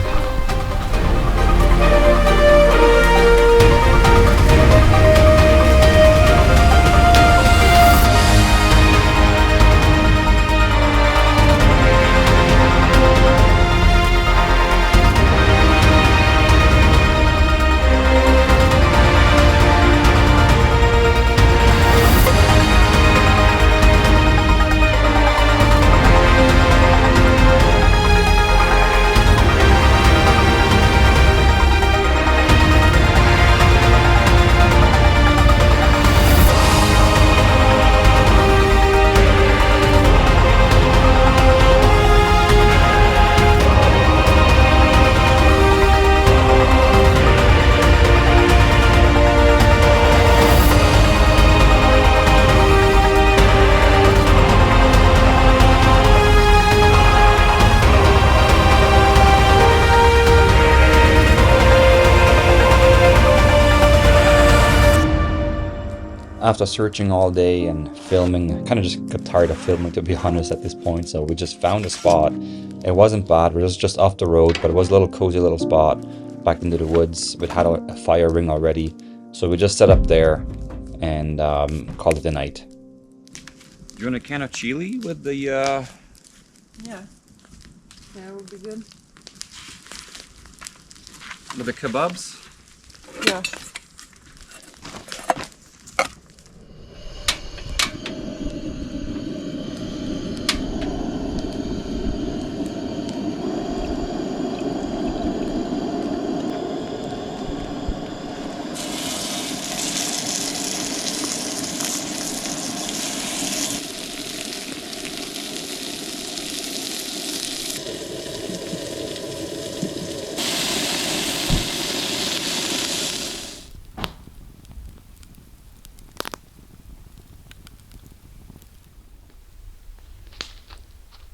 After searching all day and filming, I kind of just got tired of filming, to be honest, at this point. So we just found a spot. It wasn't bad, it was just off the road, but it was a little cozy little spot back into the woods. We'd had a fire ring already, so we just set up there and called it a night. Do you want a can of chili with the Yeah. Yeah, it would be good. with the kebabs? Yeah.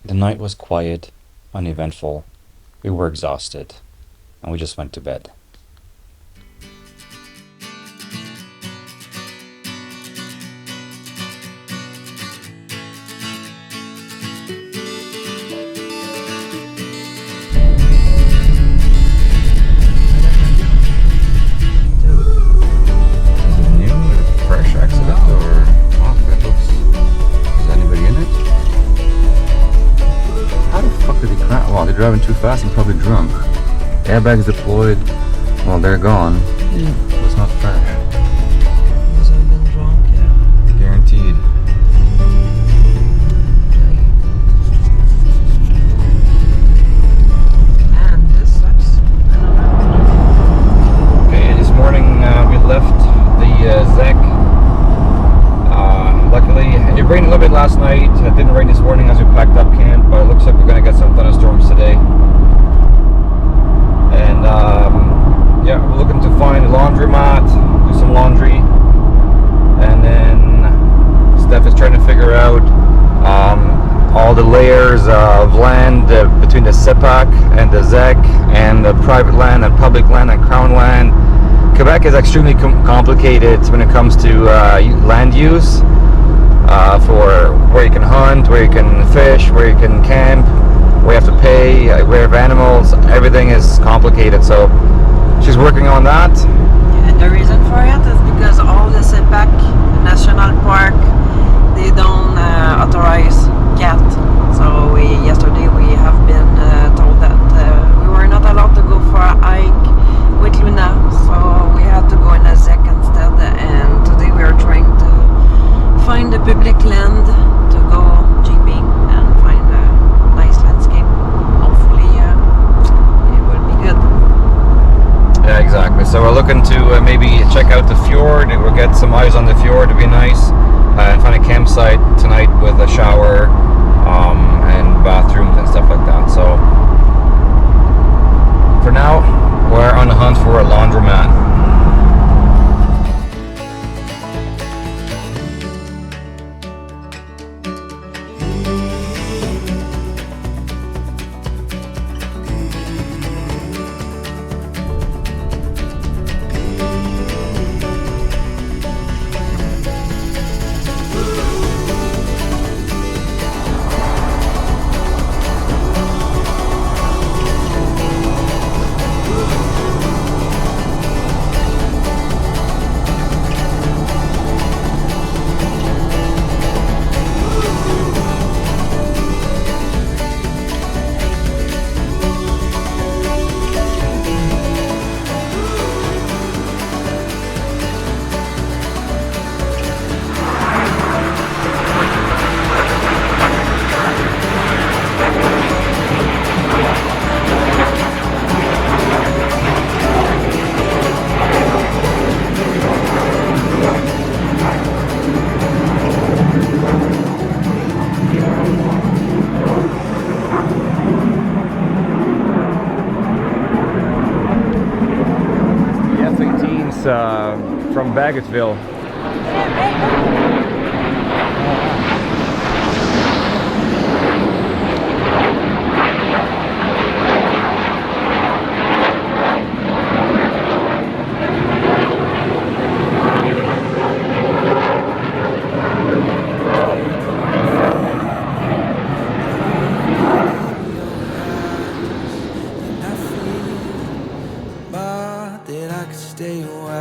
The night was quiet, uneventful. We were exhausted, and we just went to bed. Fresh accident or it looks, is anybody in it? How the fuck did he crash? Well, they're driving too fast and probably drunk. Airbags deployed. Well, they're gone. Yeah. So it's not fresh. Because I've been drunk, yeah. Guaranteed. Man, this sucks. I don't know. Okay, this morning we left the ZEC. Luckily, it rained a little bit last night. It didn't rain this morning as we packed up camp, but it looks like we're going to get some thunderstorms today. And yeah, we're looking to find a laundromat, do some laundry, and then Steph is trying to figure out all the layers of land between the SETPOWER and the ZEC, and the private land and public land and crown land. Quebec is extremely complicated when it comes to land use, for where you can hunt, where you can fish, where you can camp, where you have to pay, where you have animals. Everything is complicated, so she's working on that. And the reason for it is because all the SETPOWER National Park, they don't authorize cat. So yesterday we have been told that we were not allowed to go for a hike with Luna, so we had to go in a ZEC instead. And today we are trying to find the public land to go jeeping and find a nice landscape. Hopefully it will be good. Yeah, exactly. So we're looking to maybe check out the fjord. We'll get some eyes on the fjord. It'd be nice. And find a campsite tonight with a shower and bathrooms and stuff like that. So for now, we're on the hunt for a laundromat. From Bagotville. That I could stay a while.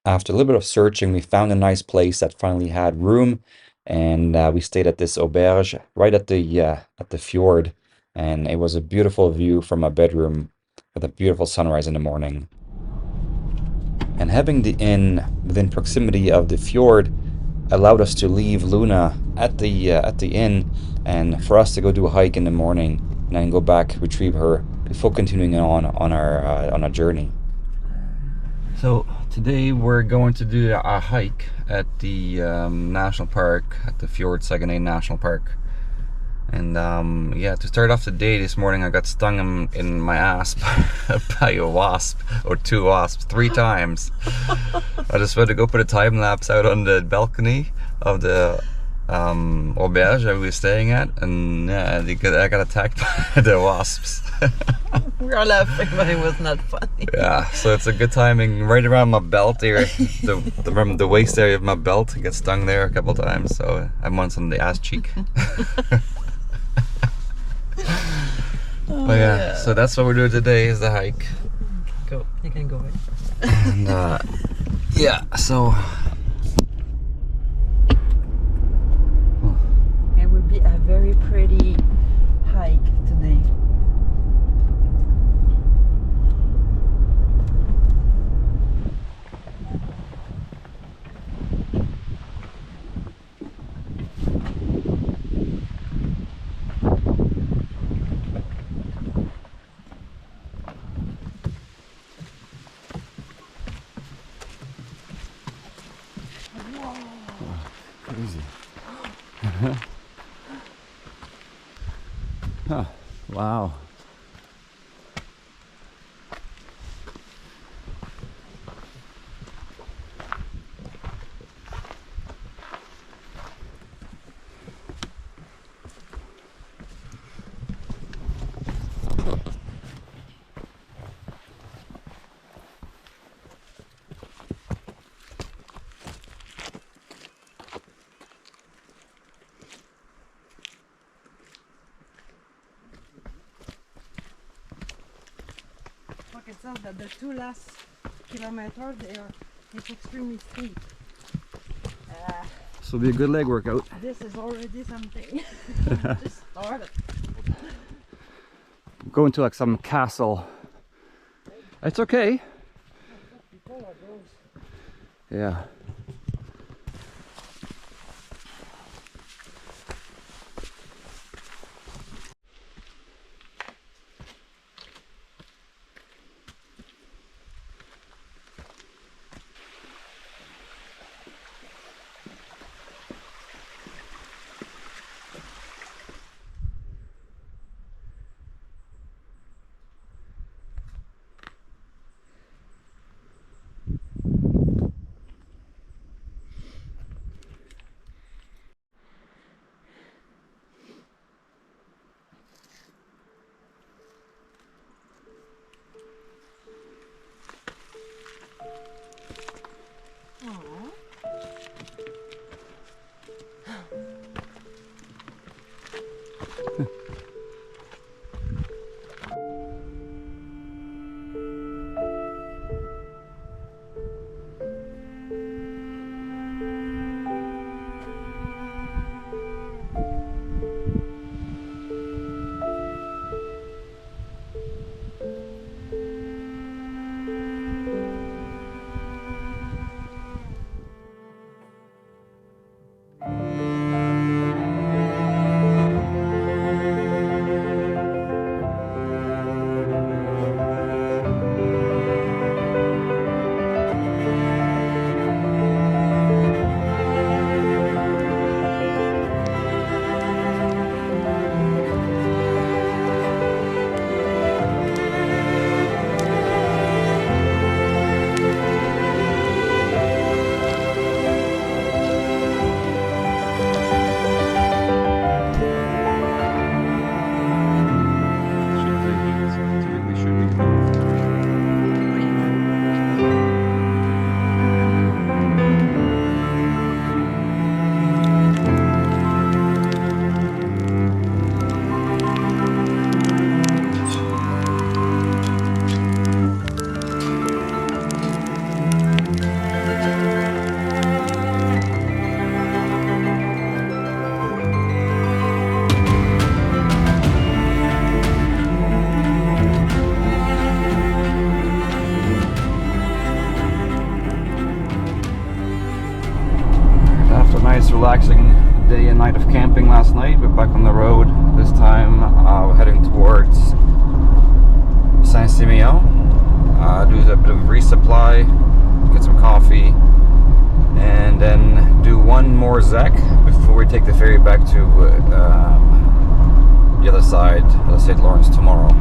After a little bit of searching, we found a nice place that finally had room, and we stayed at this auberge right at the fjord, and it was a beautiful view from a bedroom with a beautiful sunrise in the morning. And having the inn within proximity of the fjord allowed us to leave Luna at the inn, and for us to go do a hike in the morning and then go back, retrieve her before continuing on our journey. So today we're going to do a hike at the national park, at the Fjord Saguenay National Park. And yeah, to start off the day this morning, I got stung in my ass by a wasp, or 2 wasps, 3 times. I just went to go put a time lapse out on the balcony of the auberge I was staying at, and yeah, I got attacked by the wasps. We are laughing, but it was not funny. Yeah, so it's a good timing right around my belt here, the waist area of my belt. I got stung there a couple times, so I'm once on the ass cheek. But yeah, so that's what we're doing today, is the hike. Go, you can go away. And yeah, so It will be a very pretty hike today. crazy. Huh, wow. It says that the 2 last kilometers, it's extremely steep. This will be a good leg workout. This is already something. Just started. Going to like some castle. It's okay. Yeah. nice relaxing day and night of camping last night. We're back on the road. This time we're heading towards Saint-Simeon. Do a bit of resupply, get some coffee, and then do one more ZEC before we take the ferry back to the other side of the St. Lawrence tomorrow.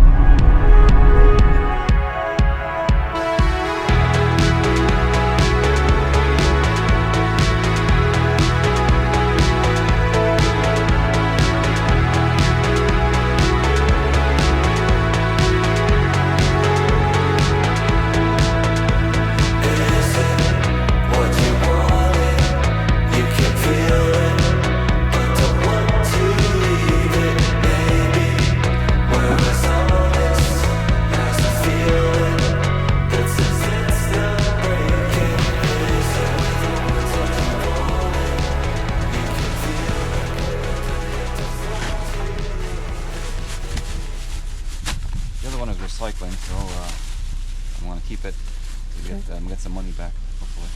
Recycling, so I want to keep it to get some money back, hopefully.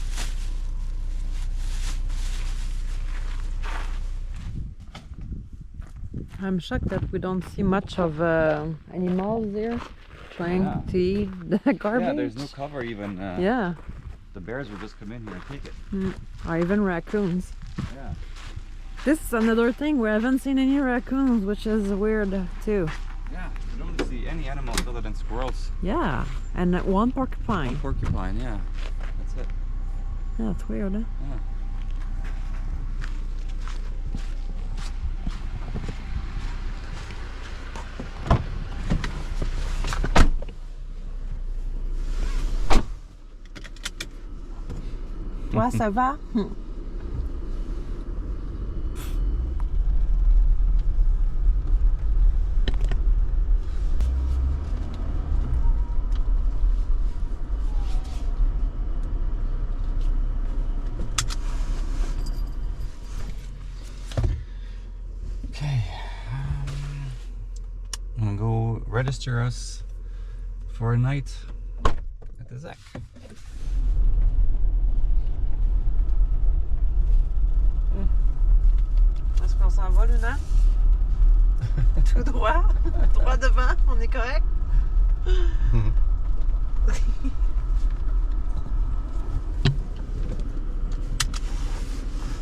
I'm shocked that we don't see much of animals there trying to eat the garbage. Yeah, there's no cover even. Yeah. The bears would just come in here and take it. Or even raccoons. Yeah. This is another thing, we haven't seen any raccoons, which is weird too. Yeah, we don't see any animals other than squirrels. Yeah, and one porcupine. One porcupine, yeah. That's it. Yeah, it's weird, huh? Yeah. Toi, ça va? Okay. I'm gonna go register us for a night at the ZEC. Est-ce qu'on s'en va, Luna? Tout droit? Droit devant? On est correct?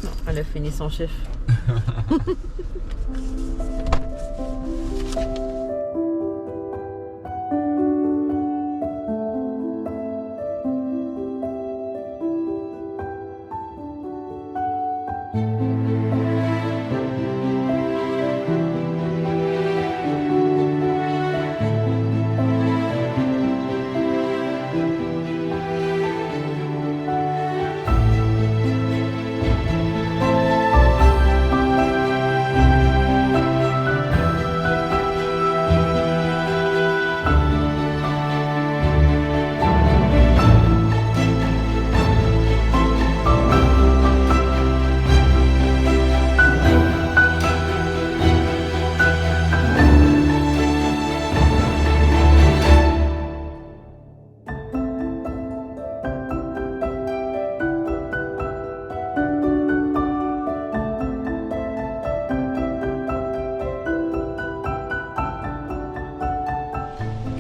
Non, elle a fini son chiffre.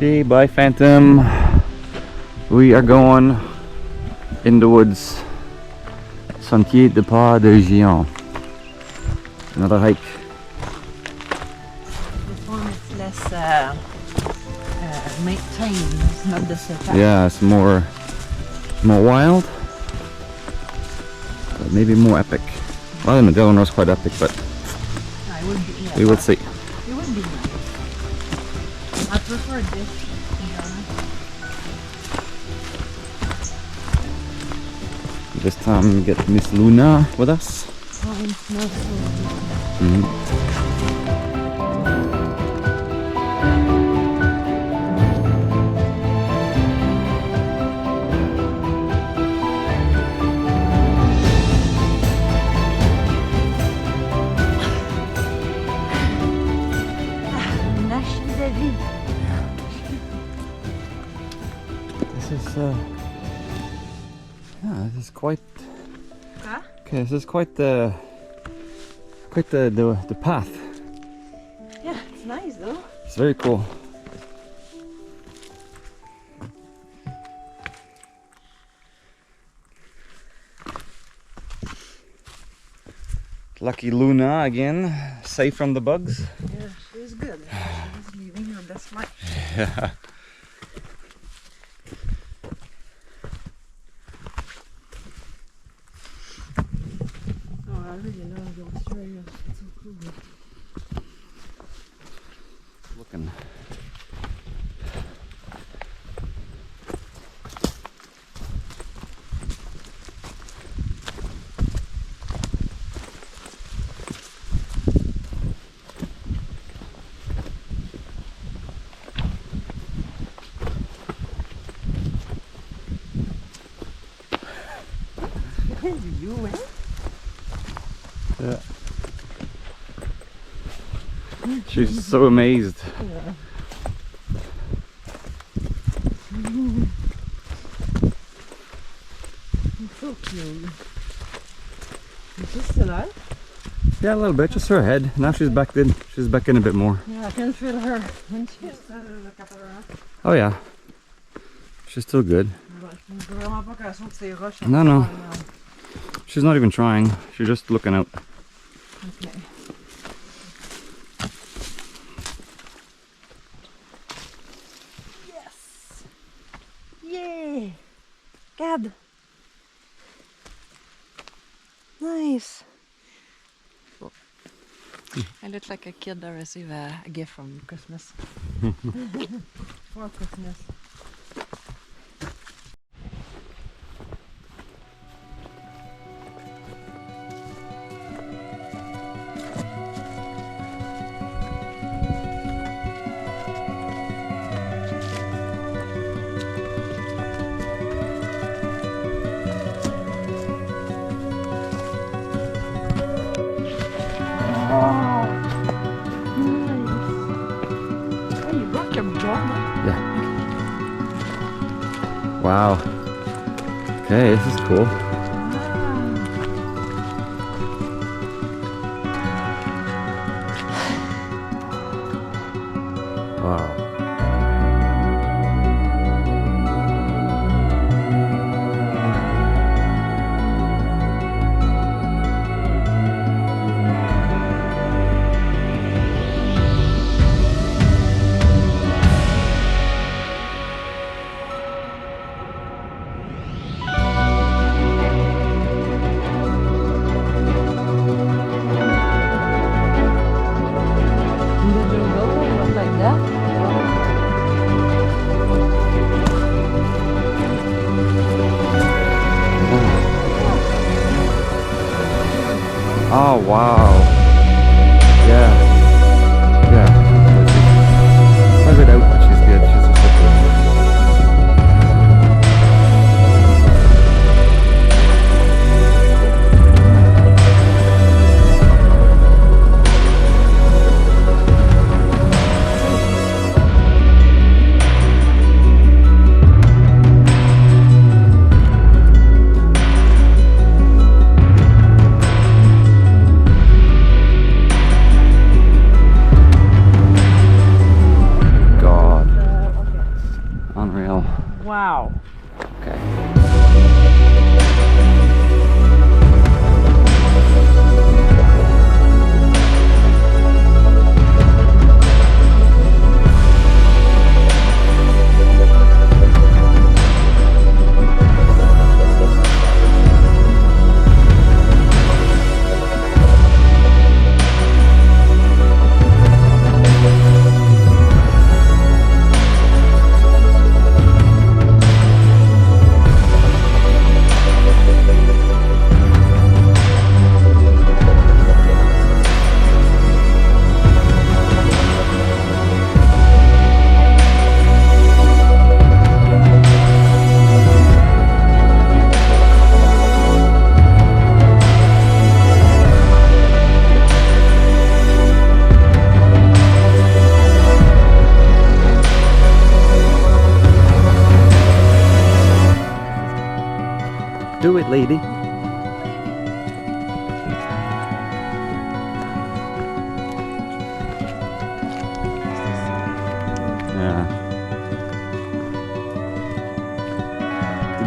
Okay, bye Phantom. We are going in the woods. Sentier de Pas de Géant. Another hike. This one is less maintained, it's not the setup. Yeah, it's more wild, but maybe more epic. Well, I mean, the other one was quite epic, but I would be, yeah, we would see. it would be nice. I prefer this, to be honest. This time we get Miss Luna with us. Oh, it smells so good. Mm-hmm. This is quite. Huh? Okay, this is quite the Quite the path. Yeah, it's nice though. It's very cool. Lucky Luna again, safe from the bugs. Yeah, she's good. She's living her best life. Yeah. Oh, I really love the Australia. It's so cool. Looking. You went? Yeah. She's so amazed. Yeah. It's so cute. Is she still alive? Yeah, a little bit, just her head. Now she's back in. She's back in a bit more. Yeah, I can feel her when she started to look up at her. Oh yeah. She's still good. No, no. She's not even trying. She's just looking out. Okay. Yes! Yay! Gad! Nice! I look like a kid that received a gift from Christmas. For Christmas. Wow. Okay, this is cool. Wow. Oh wow. Yeah. Yeah. Try it out, but she's good. She's just good.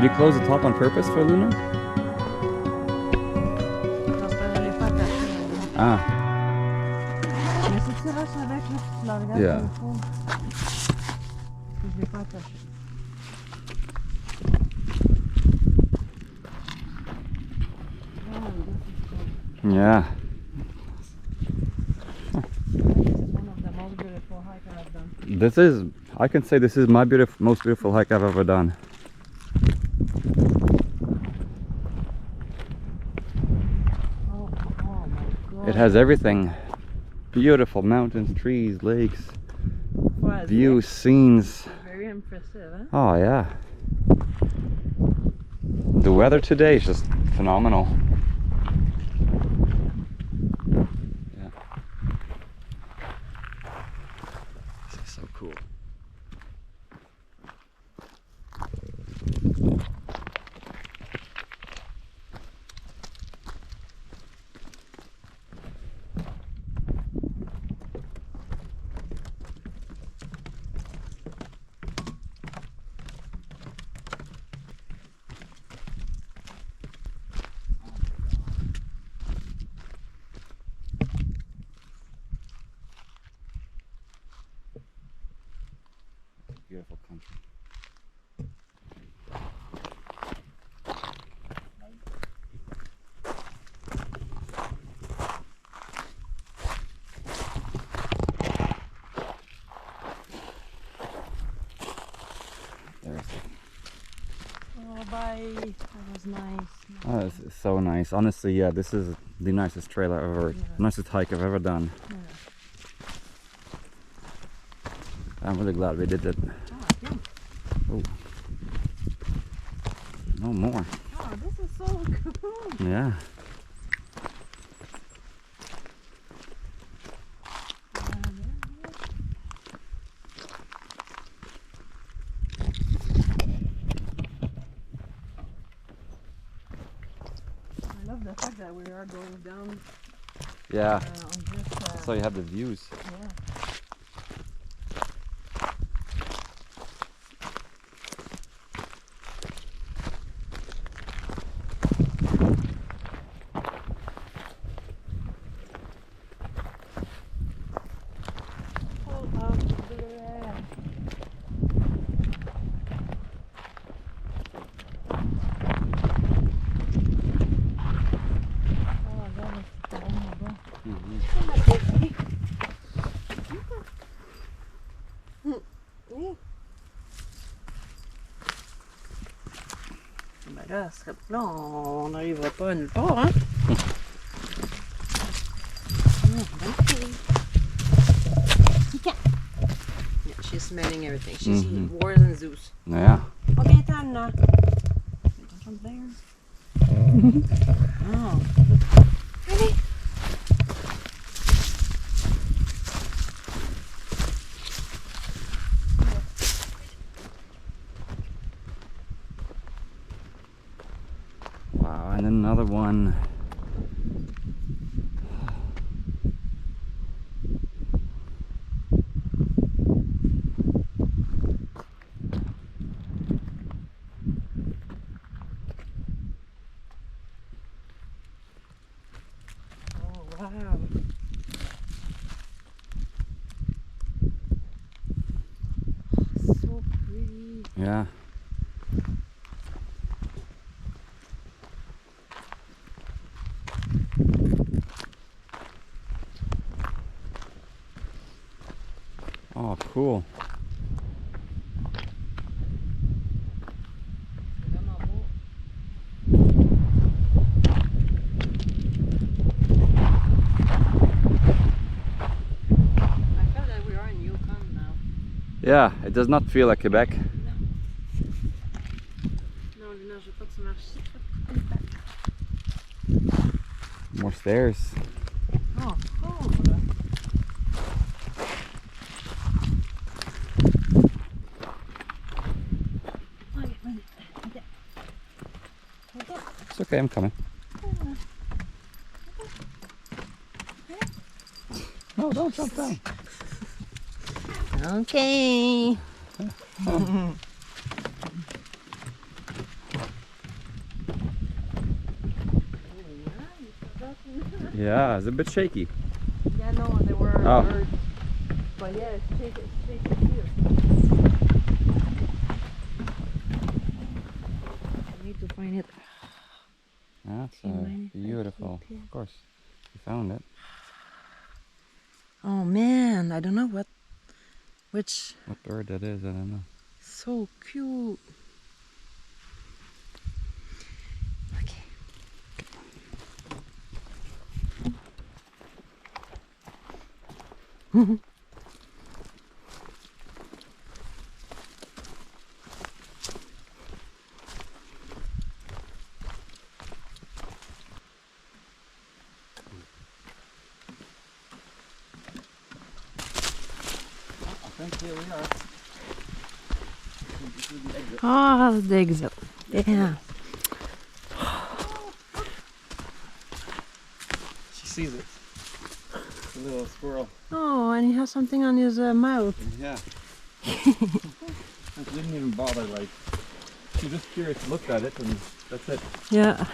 you close the top on purpose for Luna? Non, c'est parce que je l'ai pas attaché. Ah, Mais si tu restes avec, là, tu la regardes Yeah. comme il faut. Puis je l'ai pas attaché. yeah. One of the most beautiful hikes I've done. This is, I can say this is my most beautiful hike I've ever done. Oh my god. It has everything. Beautiful mountains, trees, lakes, Ouais, views, scenes. very impressive, hein? Oh yeah. The weather today is just phenomenal. Yeah. This is so cool. Beautiful country. There's it. Oh, bye. That was nice. Oh, this is so nice. Honestly, yeah, this is the nicest trail I've ever, nicest hike I've ever done. Yeah. I'm really glad we did it. Oh, okay. Oh. No more. Oh, this is so cool. Yeah. I love the fact that we are going down Yeah. on this. So you have the views. Yeah. Hold on to the end. Oh, that is tellement bon. Ben là, là, on n'arrivera pas à nulle part, hein? Yeah, she's smelling everything. She's worse than Zeus. Yeah. Okay, time now. Don't jump there. Oh. Ready? Wow, and then another one. Oh, wow. So pretty. Yeah. Oh, cool. C'est vraiment beau. I feel that we are in Yukon now. Yeah, it does not feel like Quebec. Non, Luna, je veux pas que tu marches. More stairs. Oh, cool. It's okay, I'm coming. No, don't jump down. Okay. Yeah, it's a bit shaky. Yeah, no, they were Oh. hurt. But yeah, it's shaky here. I need to find it. That's Okay, beautiful. okay. Of course, you found it. Oh man, I don't know which. What bird that is, I don't know. So cute. Okay. I think here we are. Oh, the exit. Yeah. She sees it. A little squirrel. Oh, and he has something on his mouth. Yeah. She didn't even bother, like, she was just curious, looked at it, and that's it. Yeah.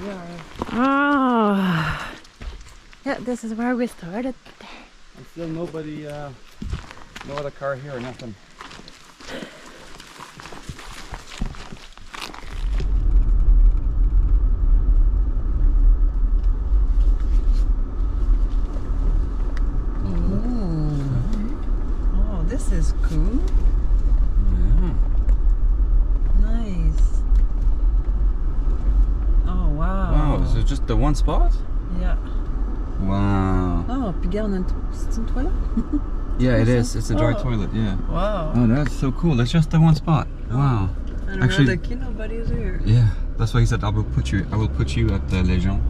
Yeah. Oh. Yeah, this is where we started. And still nobody, no other car here or nothing. Oh, this is cool. Yeah. Nice. Oh, wow. Wow, is it just the one spot? Yeah. Wow. Oh, puis garde c'est une toilette? Yeah, it is. It's a dry Oh. toilet, yeah. Wow. Oh, that's so cool. That's just the one spot. Wow. And Actually- we're the key, nobody's here. Yeah, that's why he said I will put you at the Légion.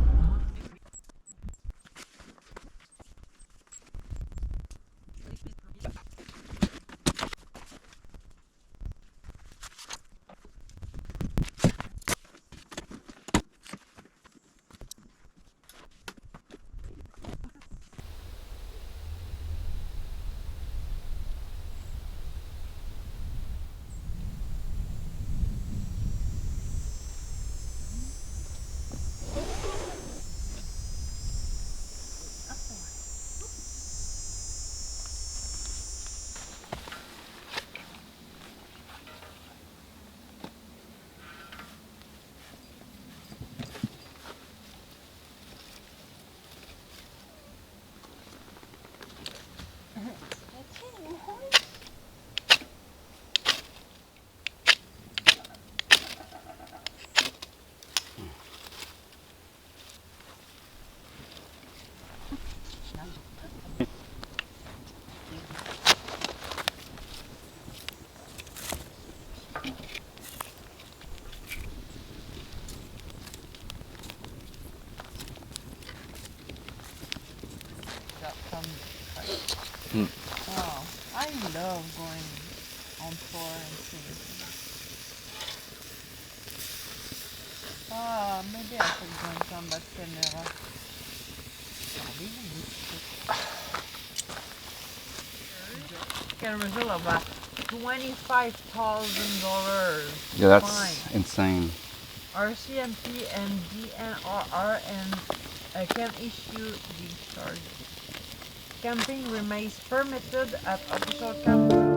Wow, I love going on tour and seeing. Ah, maybe I should go and come back to camera. Can result about $25,000. Yeah, that's fine. insane. RCMP and DNRR and can issue these charges. Camping remains permitted at official camp.